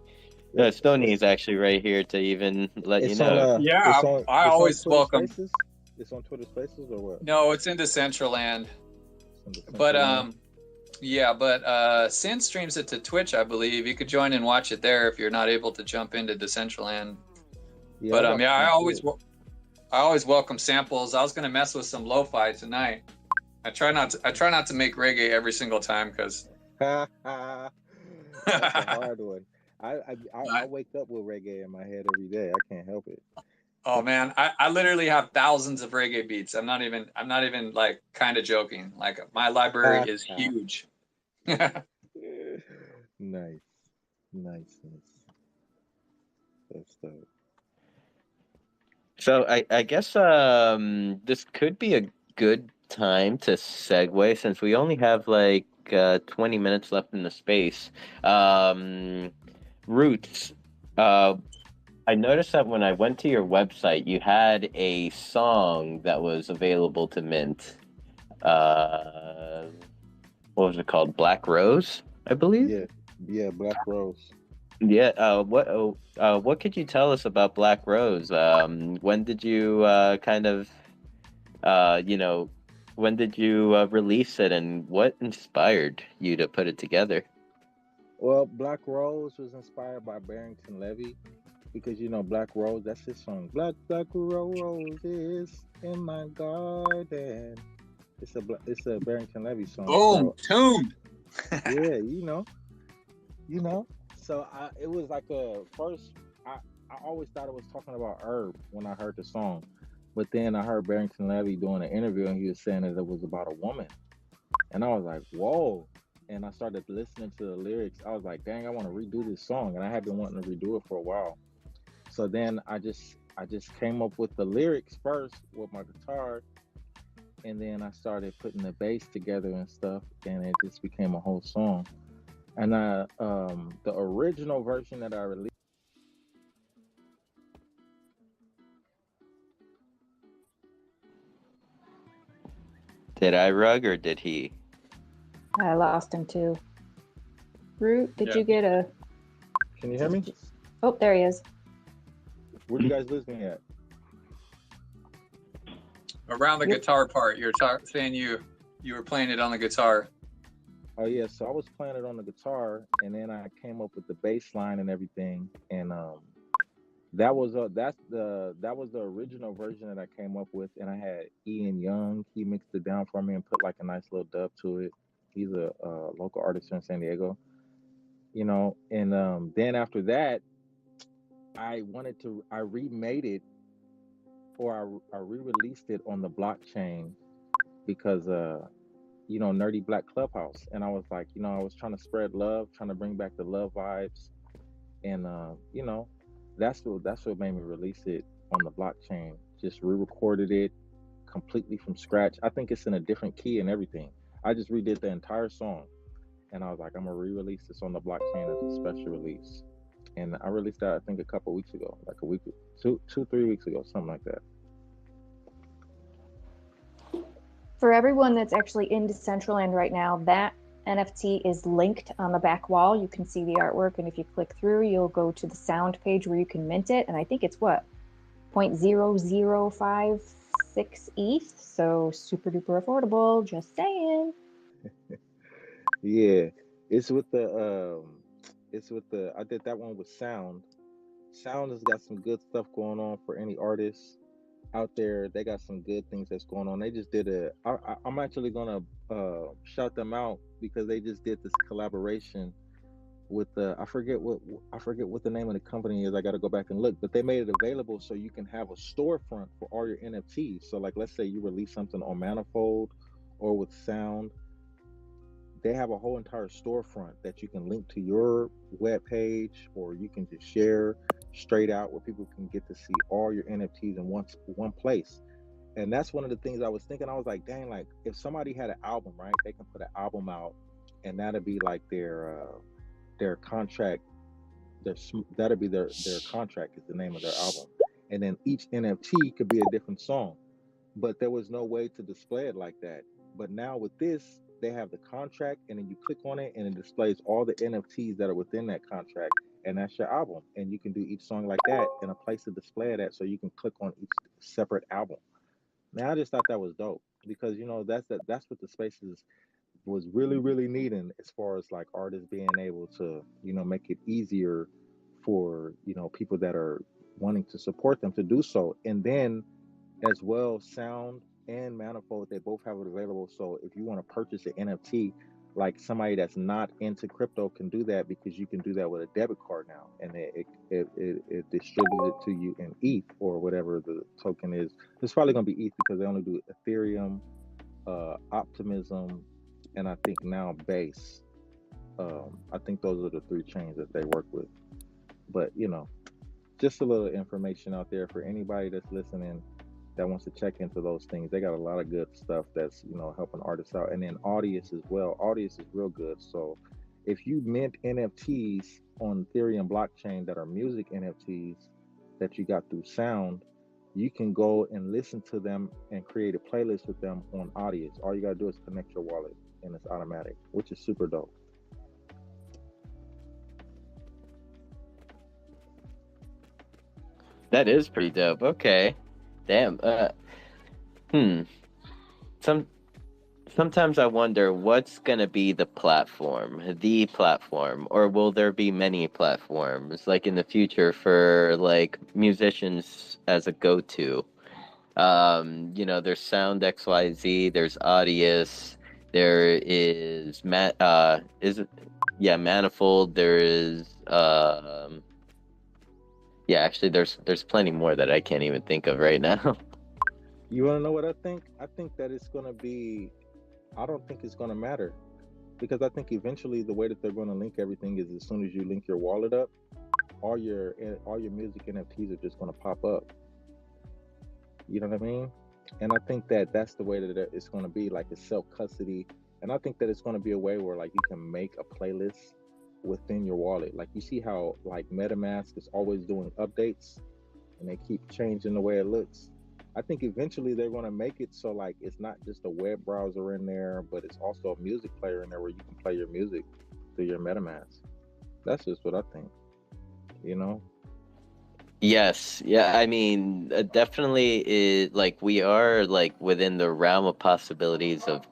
is actually right here to even let you know. I always welcome. Spaces? It's on Twitter Spaces or what? No, it's in Decentraland. But Sin streams it to Twitch, I believe. You could join and watch it there if you're not able to jump into Decentraland. Yeah, but I always welcome samples. I was gonna mess with some lo-fi tonight. I try not to make reggae every single time because that's a hard one. I wake up with reggae in my head every day. I can't help it. Oh man, I literally have thousands of reggae beats. I'm not even like kind of joking. Like my library is huge. Nice. That's dope. So I guess this could be a good time to segue since we only have like 20 minutes left in the space. Roots, I noticed that when I went to your website, you had a song that was available to mint. What was it called? Black Rose, I believe? Yeah, Black Rose. Yeah, what could you tell us about Black Rose? When did you when did you release it, and what inspired you to put it together? Well, Black Rose was inspired by Barrington Levy. Because Black Rose, that's his song. Black roses in my garden. It's a Barrington Levy song. Boom, tuned. Yeah, So it was like first. I always thought it was talking about herb when I heard the song, but then I heard Barrington Levy doing an interview and he was saying that it was about a woman, and I was like, whoa. And I started listening to the lyrics. I was like, dang, I want to redo this song, and I had been wanting to redo it for a while. So then I just I just came up with the lyrics first with my guitar, and then I started putting the bass together and stuff, and it just became a whole song. And the original version that I released. Did I rug or did he? I lost him too. Root, did Yeah. you get a? Can you hear me? Oh, there he is. Where do you guys lose me at? Around the Yep. guitar part, you're saying you were playing it on the guitar. Oh yeah, so I was playing it on the guitar, and then I came up with the bass line and everything, and that was the original version that I came up with, and I had Ian Young. He mixed it down for me and put like a nice little dub to it. He's a local artist here in San Diego, you know. And then after that, I remade it, or I re-released it on the blockchain because you know, Nerdy Black Clubhouse, and I was like, you know, I was trying to spread love, trying to bring back the love vibes, and you know, that's what made me release it on the blockchain. Just re-recorded it completely from scratch. I think it's in a different key and everything. I just redid the entire song, and I was like, I'm gonna re-release this on the blockchain as a special release. And I released that, I think, a couple weeks ago, like a week, 3 weeks ago, something like that. For everyone that's actually in Decentraland right now, that NFT is linked on the back wall. You can see the artwork, and if you click through, you'll go to the sound page where you can mint it. And I think it's what, 0.0056 ETH, so super duper affordable. Just saying. Yeah, it's with the I did that one with Sound. Sound has got some good stuff going on for any artists out there. They got some good things that's going on. They just did I'm actually gonna shout them out because they just did this collaboration with I forget what the name of the company is. I got to go back and look, but they made it available so you can have a storefront for all your NFTs. So like, let's say you release something on Manifold or with Sound, they have a whole entire storefront that you can link to your web page, or you can just share straight out where people can get to see all your NFTs in one place. And that's one of the things I was thinking. I was like, dang, like if somebody had an album, right, they can put an album out, and that'd be like their contract. That'd be their contract is the name of their album, and then each NFT could be a different song. But there was no way to display it like that. But now with this, they have the contract, and then you click on it, and it displays all the NFTs that are within that contract, and that's your album. And you can do each song like that, and a place to display it at, so you can click on each separate album. Now, I just thought that was dope because you know that's what the spaces was really needing as far as like artists being able to, you know, make it easier for, you know, people that are wanting to support them to do so. And then as well, Sound and Manifold, they both have it available. So if you want to purchase an NFT, like somebody that's not into crypto can do that, because you can do that with a debit card now, and it distributes it to you in ETH or whatever the token is. It's probably going to be ETH because they only do Ethereum, Optimism, and I think now Base. I think those are the three chains that they work with. But you know, just a little information out there for anybody that's listening that wants to check into those things. They got a lot of good stuff that's, you know, helping artists out. And then Audius as well. Audius is real good. So if you mint NFTs on Ethereum blockchain that are music NFTs that you got through Sound, you can go and listen to them and create a playlist with them on Audius. All you gotta do is connect your wallet, and it's automatic, which is super dope. That is pretty dope. Okay. Damn. Sometimes I wonder what's gonna be the platform, or will there be many platforms like in the future for like musicians as a go-to? You know, there's Sound XYZ, there's Audius, there is Manifold, there is yeah, actually there's plenty more that I can't even think of right now. You wanna know what I think? I think that I don't think it's gonna matter, because I think eventually the way that they're gonna link everything is as soon as you link your wallet up, all your music NFTs are just gonna pop up. You know what I mean? And I think that that's the way that it's going to be, like it's self custody. And I think that it's going to be a way where like you can make a playlist within your wallet. Like you see how like MetaMask is always doing updates and they keep changing the way it looks. I think eventually they're going to make it so like it's not just a web browser in there, but it's also a music player in there where you can play your music through your MetaMask. That's just what I think. You know? Yes, yeah. I mean, definitely, like we are like within the realm of possibilities of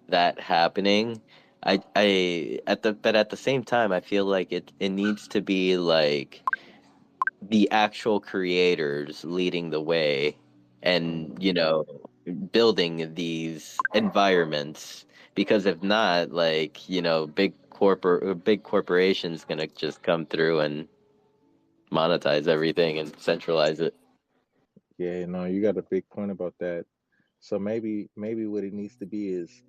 that happening. But at the same time, I feel like it needs to be like the actual creators leading the way, and Mm. building these environments. Because if not, like big corporations gonna just come through and monetize everything and centralize it. Yeah, no, you got a big point about that. So maybe what it needs to be is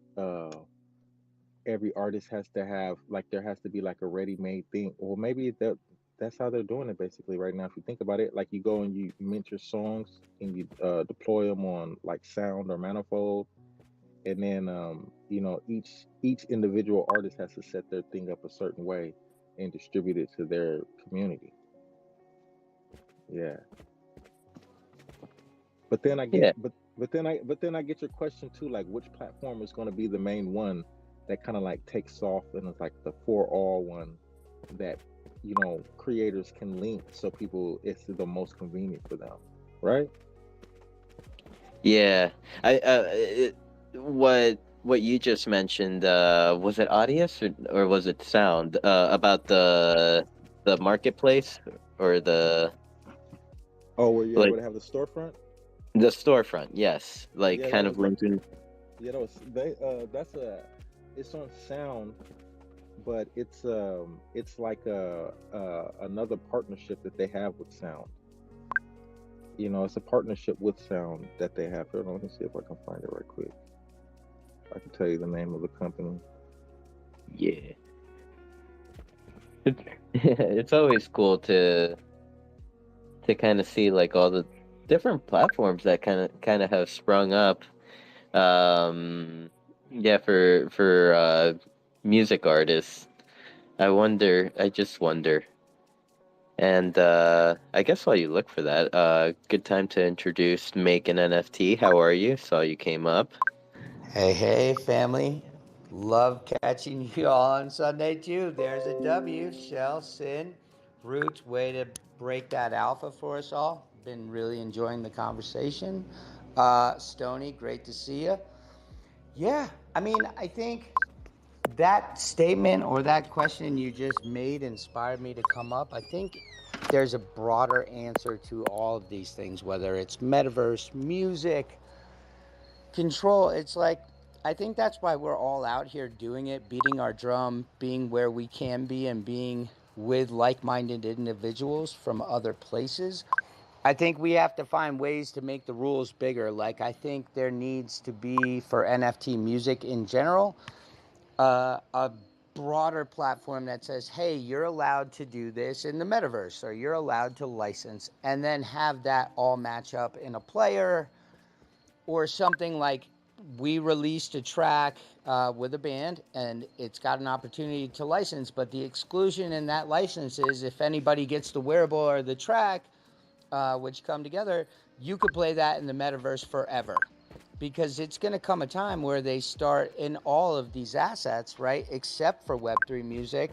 every artist has to have like there has to be like a ready-made thing. Or maybe that's how they're doing it basically right now. If you think about it, like you go and you mint your songs and you deploy them on like Sound or Manifold, and then each individual artist has to set their thing up a certain way and distribute it to their community. Yeah. But then I get Yeah. but then I get your question too, like which platform is going to be the main one that kind of like takes off and it's like the for all one that creators can link so people it's the most convenient for them, right? Yeah, what you just mentioned, was it Audius or was it Sound? About the marketplace or Oh, where you're like able to have the storefront. the storefront? Yes, like Yeah, that kind of was linking. they that's a it's on Sound, but it's like another partnership that they have with Sound. It's a partnership with Sound that they have. Hold on, let me see if I can find it right quick. I can tell you the name of the company. Yeah, it's always cool to kind of see like all the different platforms that kind of have sprung up. Yeah, for music artists. I just wonder. And I guess while you look for that, good time to introduce Make an NFT. How are you? Saw you came up. Hey, hey, family. Love catching you all on Sunday, too. There's a W. Shell, Sin, Roots. Way to break that alpha for us all. Been really enjoying the conversation. Stony, great to see you. Yeah, I mean, I think that statement or that question you just made inspired me to come up. I think there's a broader answer to all of these things, whether it's metaverse, music, control. It's like, I think that's why we're all out here doing it, beating our drum, being where we can be, and being with like minded individuals from other places. I think we have to find ways to make the rules bigger. Like, I think there needs to be, for NFT music in general, a broader platform that says, hey, you're allowed to do this in the metaverse, or you're allowed to license, and then have that all match up in a player or something. Like, we released a track with a band and it's got an opportunity to license, but the exclusion in that license is if anybody gets the wearable or the track, which come together, you could play that in the metaverse forever. Because it's going to come a time where they start in all of these assets, right? Except for Web3 music,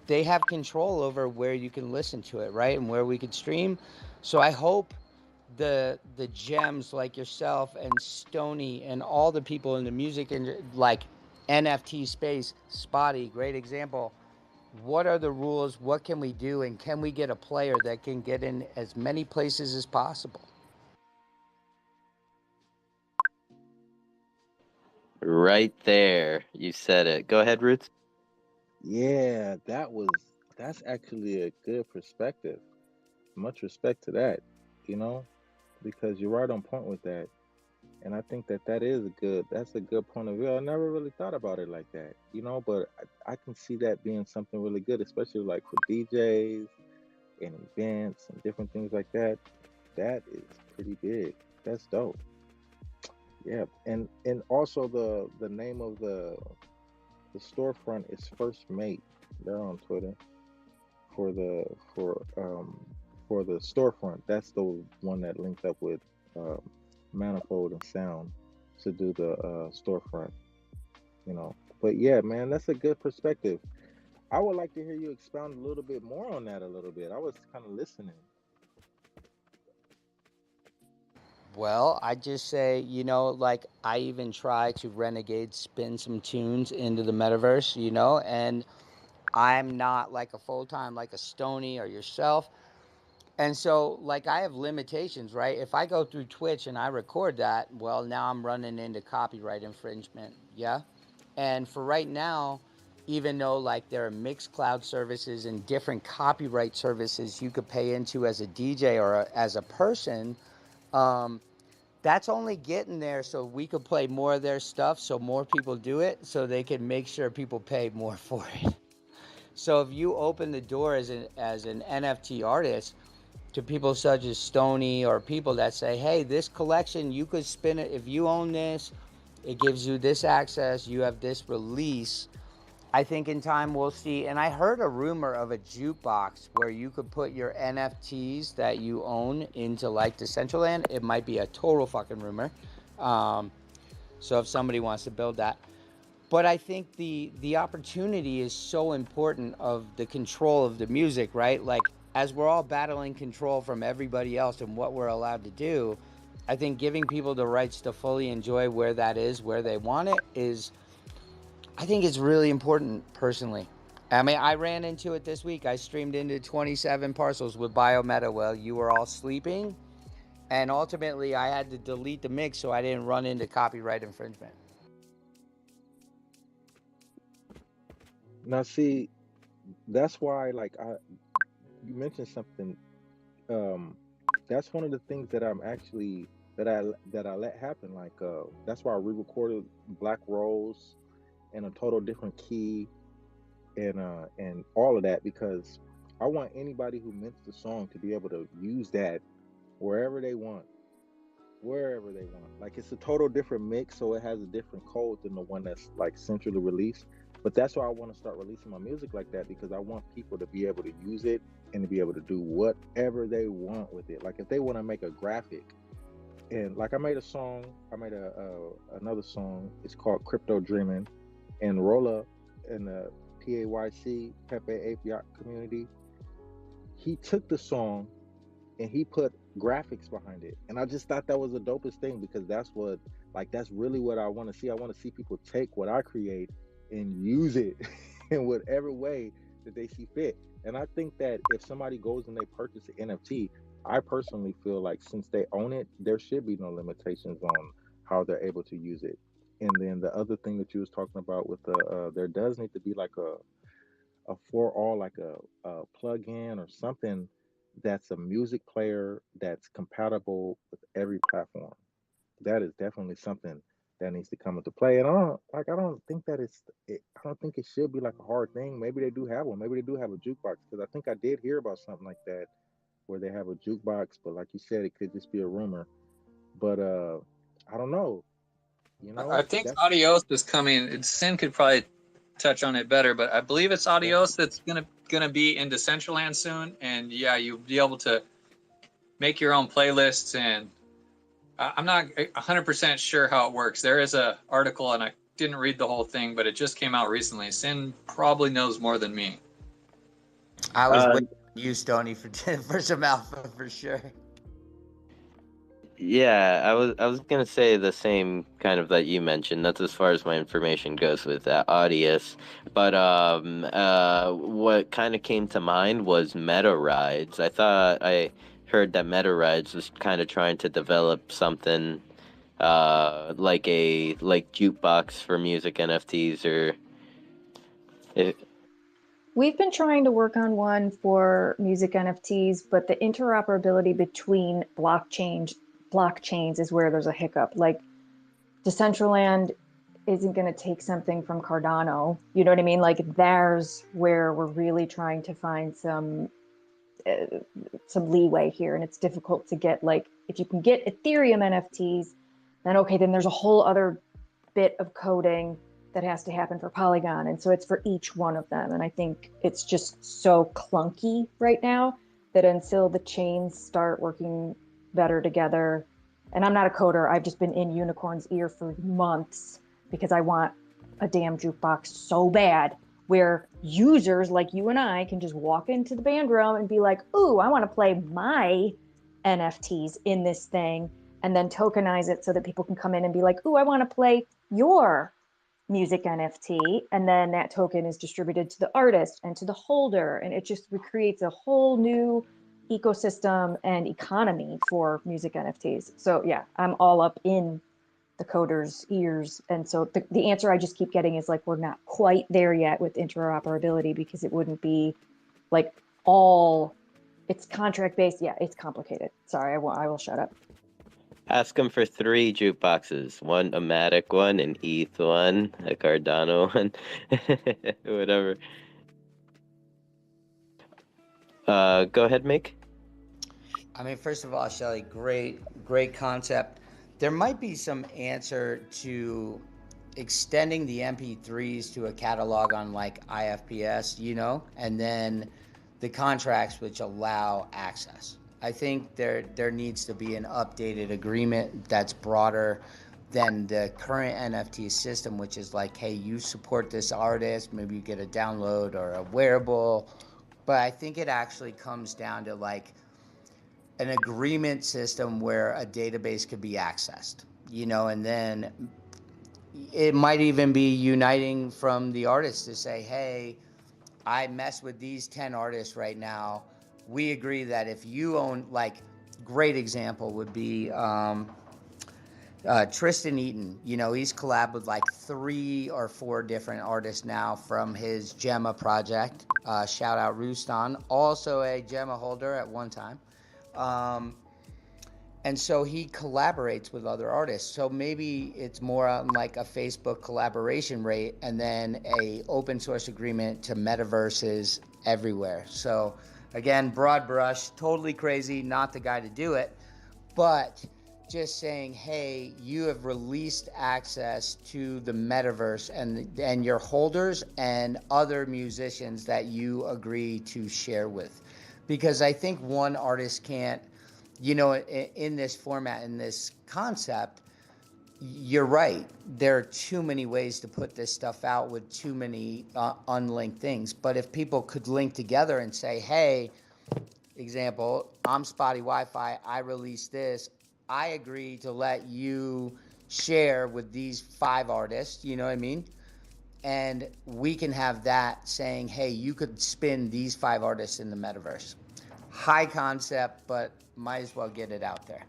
they have control over where you can listen to it, right? And where we could stream. So I hope the gems like yourself and Stony and all the people in the music and like NFT space, Spotty, great example. What are the rules? What can we do? And can we get a player that can get in as many places as possible? Right there, you said it. Go ahead, Ruth. Yeah, that's actually a good perspective. Much respect to that, you know, because you're right on point with that. And I think that that's a good point of view. I never really thought about it like that, but I can see that being something really good, especially like for DJs and events and different things like that. That is pretty big. That's dope. Yeah, and also the name of the storefront is First Mate. They're on Twitter for the for um for the storefront. That's the one that linked up with um, Manifold and Sound to do the storefront. You know, but yeah, man, that's a good perspective. I would like to hear you expound a little bit more on that a little bit. I was kind of listening. Well, I just say, like I even try to renegade spin some tunes into the metaverse, and I'm not like a full time like a Stony or yourself. And so, like, I have limitations, right? If I go through Twitch and I record that, well, now I'm running into copyright infringement. Yeah. And for right now, even though like there are mixed cloud services and different copyright services you could pay into as a DJ or as a person, um, that's only getting there so we could play more of their stuff so more people do it so they can make sure people pay more for it. So if you open the door as an NFT artist to people such as Stony or people that say, hey, this collection, you could spin it. If you own this, it gives you this access. You have this release. I think in time we'll see. And I heard a rumor of a jukebox where you could put your NFTs that you own into like Decentraland. It might be a total fucking rumor. Um, so if somebody wants to build that, but I think the opportunity is so important of the control of the music, right? Like as we're all battling control from everybody else and what we're allowed to do, I think giving people the rights to fully enjoy where that is, where they want it is, I think it's really important personally. I mean, I ran into it this week. I streamed into 27 parcels with Biometa while you were all sleeping. And ultimately, I had to delete the mix so I didn't run into copyright infringement. Now, see, that's why, like, you mentioned something. Um, that's one of the things that I'm actually that I let happen. Like, that's why I re-recorded Black Rose in a total different key and all of that because I want anybody who mints the song to be able to use that wherever they want, wherever they want. Like it's a total different mix, so it has a different code than the one that's like centrally released. But that's why I want to start releasing my music like that because I want people to be able to use it and to be able to do whatever they want with it. Like if they want to make a graphic, and like I made a song, I made another song. It's called Crypto Dreaming, and Rolla in the PAYC Pepe Ape Yacht community, he took the song and he put graphics behind it, and I just thought that was the dopest thing because that's really what I want to see. I want to see people take what I create and use it in whatever way that they see fit. And I think that if somebody goes and they purchase an NFT, I personally feel like since they own it, there should be no limitations on how they're able to use it. And then the other thing that you was talking about with there does need to be like a for all, like a plug-in or something that's a music player that's compatible with every platform. That is definitely something that needs to come into play. And I don't think that I don't think it should be like a hard thing. Maybe they do have one. Maybe they do have a jukebox because I think I did hear about something like that where they have a jukebox, but like you said, it could just be a rumor. But I don't know. You I know, think that's Adios is coming. Sin could probably touch on it better, but I believe it's yeah. Adios that's gonna be in Decentraland soon. And yeah, you'll be able to make your own playlists. And I'm not 100% sure how it works. There is a article, and I didn't read the whole thing, but it just came out recently. Sin probably knows more than me. I was Uh, waiting on you, Stony, for for some alpha for sure. yeah, I was gonna say the same kind of that you mentioned. That's as far as my information goes with that Audius. But what kind of came to mind was Meta Rides. I thought I heard that Meta Rides was kind of trying to develop something like jukebox for music NFTs or it, We've been trying to work on one for music NFTs, but the interoperability between blockchains is where there's a hiccup. Like Decentraland isn't going to take something from Cardano. You know what I mean? Like there's where we're really trying to find some some leeway here, and it's difficult to get, like, if you can get Ethereum NFTs, then okay, then there's a whole other bit of coding that has to happen for Polygon, and so it's for each one of them. And I think it's just so clunky right now that until the chains start working better together, and I'm not a coder, I've just been in Unicorn's ear for months because I want a damn jukebox so bad, where users like you and I can just walk into the band room and be like, ooh, I want to play my NFTs in this thing, and then tokenize it so that people can come in and be like, ooh, I want to play your music NFT. And then that token is distributed to the artist and to the holder. And it just creates a whole new ecosystem and economy for music NFTs. So yeah, I'm all up in the coders' ears. And so the answer I just keep getting is like, we're not quite there yet with interoperability, because it wouldn't be like all, it's contract based. Yeah, it's complicated. Sorry, I will shut up. Ask them for 3 jukeboxes. One a Matic one, an ETH one, a Cardano one, whatever. Go ahead, Mick. I mean, first of all, Shelly, great concept. There might be some answer to extending the MP3s to a catalog on like IFPS, and then the contracts which allow access. I think there needs to be an updated agreement that's broader than the current NFT system, which is like, hey, you support this artist, maybe you get a download or a wearable. But I think it actually comes down to like an agreement system where a database could be accessed, and then it might even be uniting from the artists to say, hey, I mess with these 10 artists right now. We agree that if you own, like, great example would be Tristan Eaton. He's collabed with like 3 or 4 different artists now from his Gemma project. Shout out Rooston, also a Gemma holder at one time. And so he collaborates with other artists. So maybe it's more on like a Facebook collaboration rate, and then a open source agreement to metaverses everywhere. So again, broad brush, totally crazy, not the guy to do it, but just saying, hey, you have released access to the metaverse and your holders and other musicians that you agree to share with. Because I think one artist can't, in this format, in this concept, you're right. There are too many ways to put this stuff out with too many unlinked things. But if people could link together and say, hey, example, I'm Spotty Wi-Fi, I released this, I agree to let you share with these 5 artists, you know what I mean? And we can have that saying, hey, you could spin these 5 artists in the metaverse. High concept, but might as well get it out there.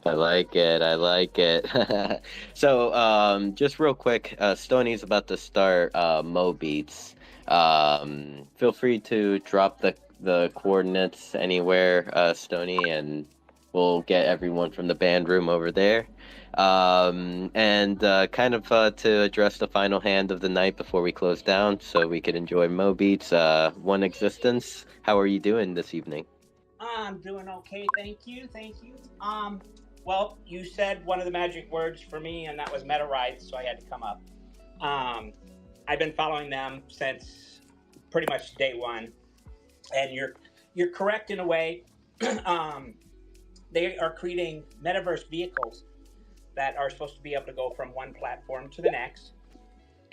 I like it. So, just real quick, Stoney's about to start Mo Beats. Feel free to drop the coordinates anywhere, Stoney, and we'll get everyone from the band room over there. And kind of to address the final hand of the night before we close down, so we could enjoy Mo Beats, One Existence. How are you doing this evening? I'm doing okay, thank you. Well, you said one of the magic words for me, and that was meta rights, so I had to come up. I've been following them since pretty much day one, and you're correct in a way. They are creating metaverse vehicles that are supposed to be able to go from one platform to the next,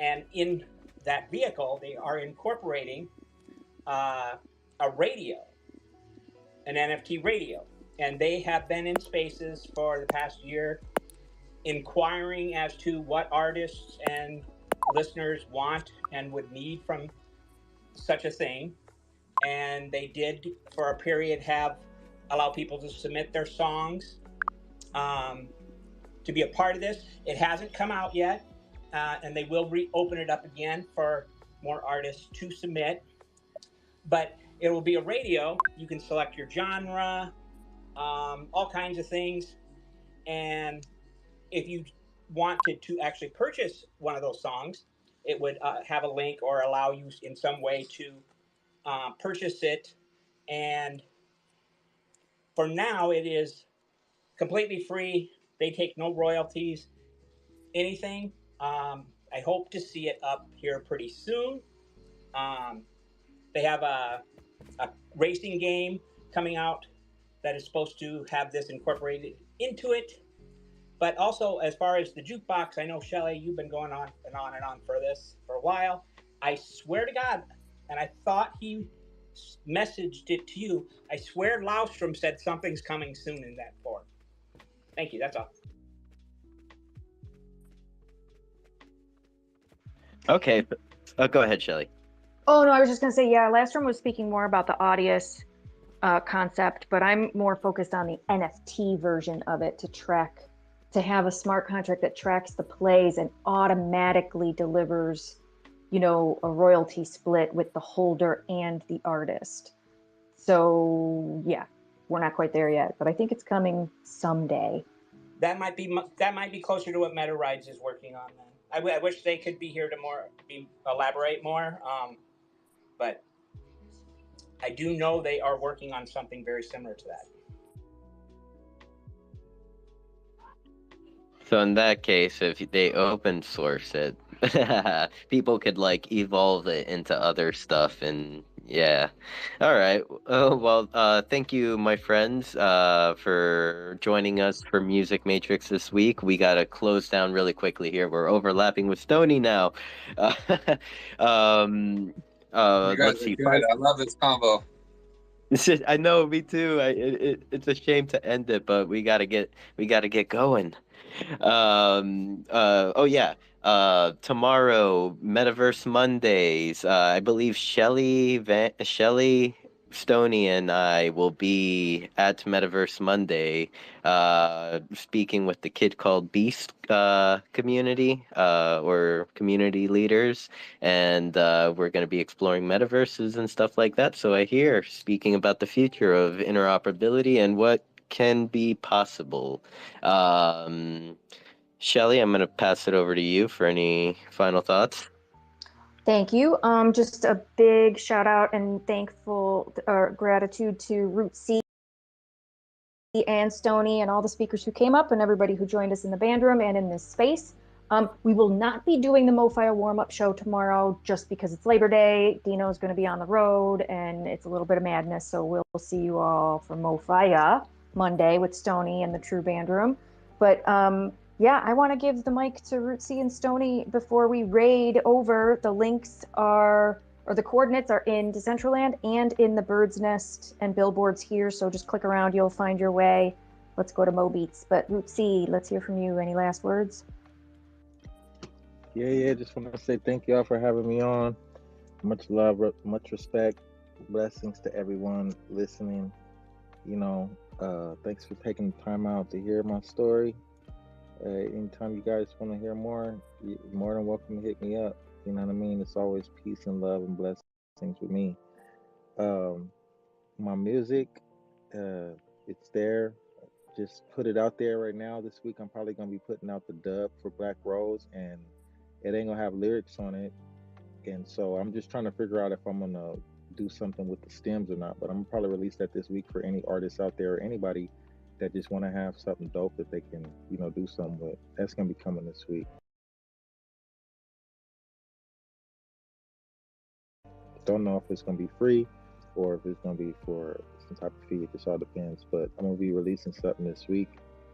and in that vehicle, they are incorporating a radio, an NFT radio. And they have been in spaces for the past year inquiring as to what artists and listeners want and would need from such a thing. And they did, for a period, allow people to submit their songs to be a part of this. It hasn't come out yet, and they will reopen it up again for more artists to submit. But it will be a radio. You can select your genre, all kinds of things. And if you wanted to actually purchase one of those songs, it would have a link or allow you in some way to purchase it And for now, it is completely free. They take no royalties, anything. I hope to see it up here pretty soon. Um, they have a racing game coming out that is supposed to have this incorporated into it. But also, as far as the jukebox, I know, Shelly, you've been going on and on and on for this for a while. I swear to God, and I thought he messaged it to you. I swear Laustrom said something's coming soon in that form. Thank you. That's all. Okay. Go ahead, Shelly. Oh no, I was just gonna say, yeah, Lastrom was speaking more about the Audius concept, but I'm more focused on the NFT version of it to have a smart contract that tracks the plays and automatically delivers, a royalty split with the holder and the artist. So yeah, we're not quite there yet, but I think it's coming someday. That might be closer to what Meta Rides is working on. Then I wish they could be here to elaborate more. But I do know they are working on something very similar to that. So in that case, if they open source it, people could like evolve it into other stuff, and yeah. All right. Oh well. Thank you, my friends, for joining us for Music Matrix this week. We gotta close down really quickly here. We're overlapping with Stony now. Um. You guys Let's are see. good. I love this combo. I know, me too. It's a shame to end it, but we gotta get going. Oh yeah. Tomorrow, Metaverse Mondays. I believe Shelly, Stoney, and I will be at Metaverse Monday, speaking with the Kid Called Beast community, or community leaders, and we're going to be exploring metaverses and stuff like that. So I hear speaking about the future of interoperability and what can be possible. Shelly, I'm going to pass it over to you for any final thoughts. Thank you. Just a big shout out and thankful gratitude to RootCee and Stony and all the speakers who came up and everybody who joined us in the band room and in this space. We will not be doing the MoFi warm-up show tomorrow just because it's Labor Day. Dino is going to be on the road and it's a little bit of madness. So we'll see you all for MoFi Monday with Stony and the True Band Room. But yeah, I want to give the mic to RootCee and Stony before we raid over. The links are, or the coordinates are in Decentraland and in the Bird's Nest and billboards here. So just click around, you'll find your way. Let's go to MoBeats. But RootCee, let's hear from you. Any last words? Yeah. Just want to say thank y'all for having me on. Much love, much respect. Blessings to everyone listening. Thanks for taking the time out to hear my story. Anytime you guys want to hear more, you're more than welcome to hit me up. You know what I mean? It's always peace and love and blessings with me. My music, it's there. Just put it out there right now. This week I'm probably gonna be putting out the dub for Black Rose, and it ain't gonna have lyrics on it. And so I'm just trying to figure out if I'm gonna do something with the stems or not. But I'm gonna probably release that this week for any artists out there or anybody that just want to have something dope that they can, do something with. That's gonna be coming this week. Don't know if it's gonna be free or if it's gonna be for some type of fee. It just all depends. But I'm gonna be releasing something this week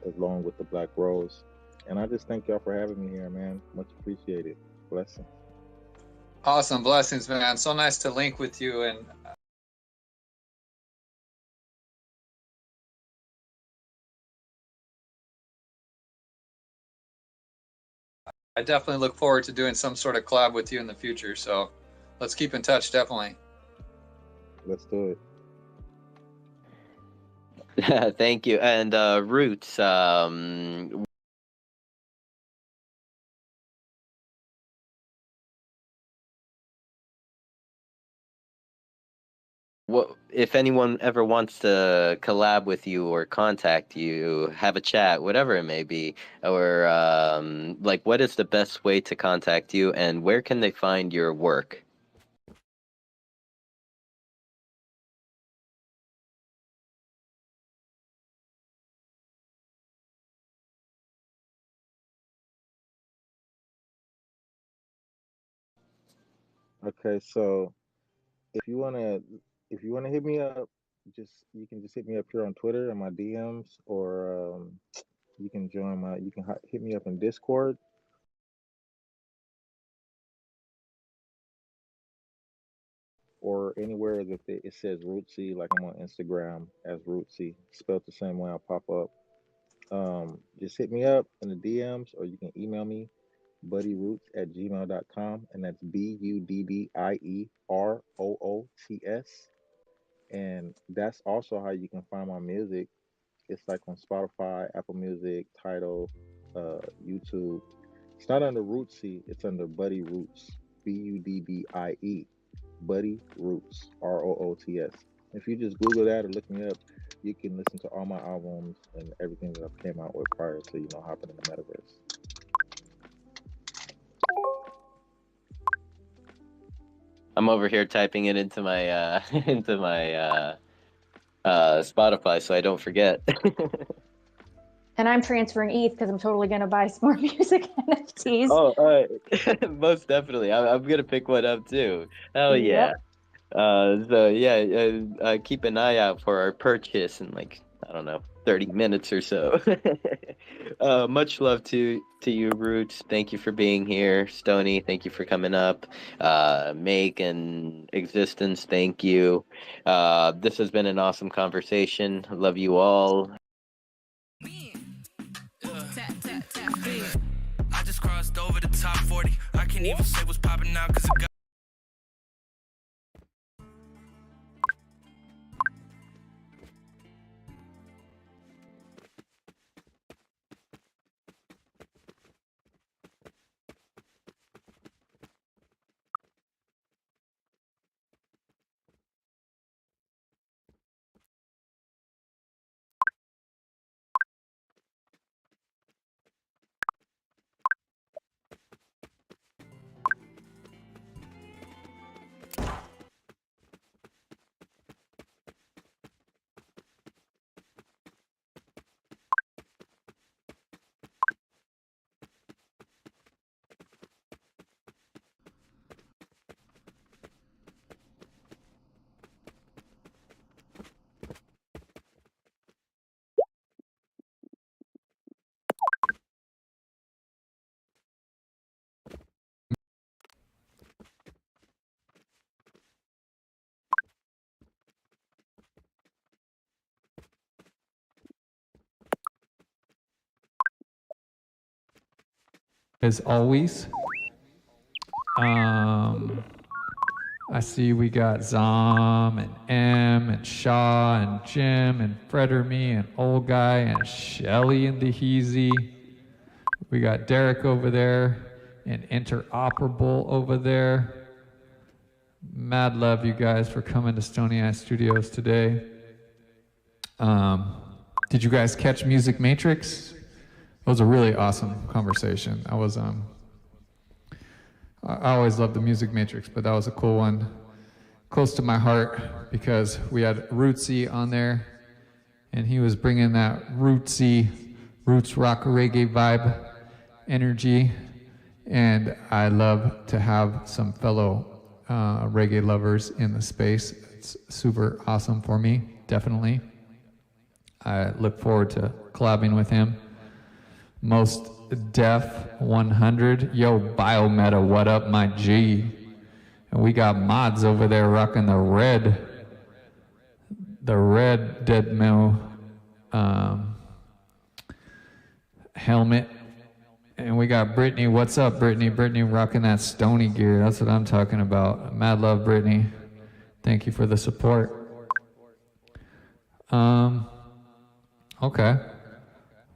along with the Black Rose. And I just thank y'all for having me here, man. Much appreciated. Blessings. Awesome. Blessings, man. So nice to link with you. And I definitely look forward to doing some sort of collab with you in the future. So let's keep in touch, definitely. Let's do it. Thank you. And Roots, what if anyone ever wants to collab with you or contact you, have a chat, whatever it may be, or like, what is the best way to contact you, and where can they find your work? Okay, so if you wanna if you wanna hit me up, just you can just hit me up here on Twitter in my DMs, or you can hit me up in Discord, or anywhere that it says RootCee. Like I'm on Instagram as RootCee, spelled the same way. I'll pop up. Just hit me up in the DMs, or you can email me buddyroots@gmail.com, and that's BUDDIEROOTS. And that's also how you can find my music. It's like on Spotify, Apple Music, Tidal, YouTube. It's not under RootCee, it's under Buddy Roots, BUDDIE, Buddy Roots, ROOTS. If you just Google that or look me up, you can listen to all my albums and everything that I've came out with prior to, hopping in the metaverse. I'm over here typing it into my into my Spotify so I don't forget. And I'm transferring ETH because I'm totally going to buy some more music NFTs. Oh, most definitely. I'm gonna pick one up too. Hell yeah. Yep. So yeah, keep an eye out for our purchase in like, I don't know, 30 minutes or so. Much love to you, Roots. Thank you for being here. Stony, thank you for coming up. Make and Existence, thank you. This has been an awesome conversation. Love you all. I just crossed over the top 40. I can't even say what's popping now because it got as always. I see we got Zom and M and Shaw and Jim and Frederme and Old Guy and Shelly and Deheezy. We got Derek over there and Interoperable over there. Mad love you guys for coming to Stony Eye Studios today. Did you guys catch Music Matrix? It was a really awesome conversation. I always loved the Music Matrix, but that was a cool one. Close to my heart because we had RootCee on there, and he was bringing that roots rock reggae vibe energy, and I love to have some fellow reggae lovers in the space. It's super awesome for me, definitely. I look forward to collabing with him. Most Def 100. Yo, Biometa, what up, my G? And we got mods over there rocking the red Dead Mill helmet. And we got Brittany. What's up, Brittany? Brittany rocking that Stony gear. That's what I'm talking about. Mad love, Brittany. Thank you for the support. Okay.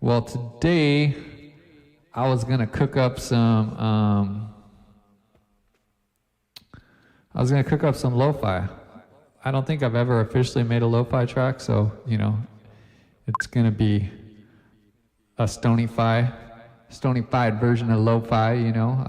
Well, today I was gonna cook up some lo-fi. I don't think I've ever officially made a lo-fi track, so it's gonna be a Stony-fied version of lo-fi. I don't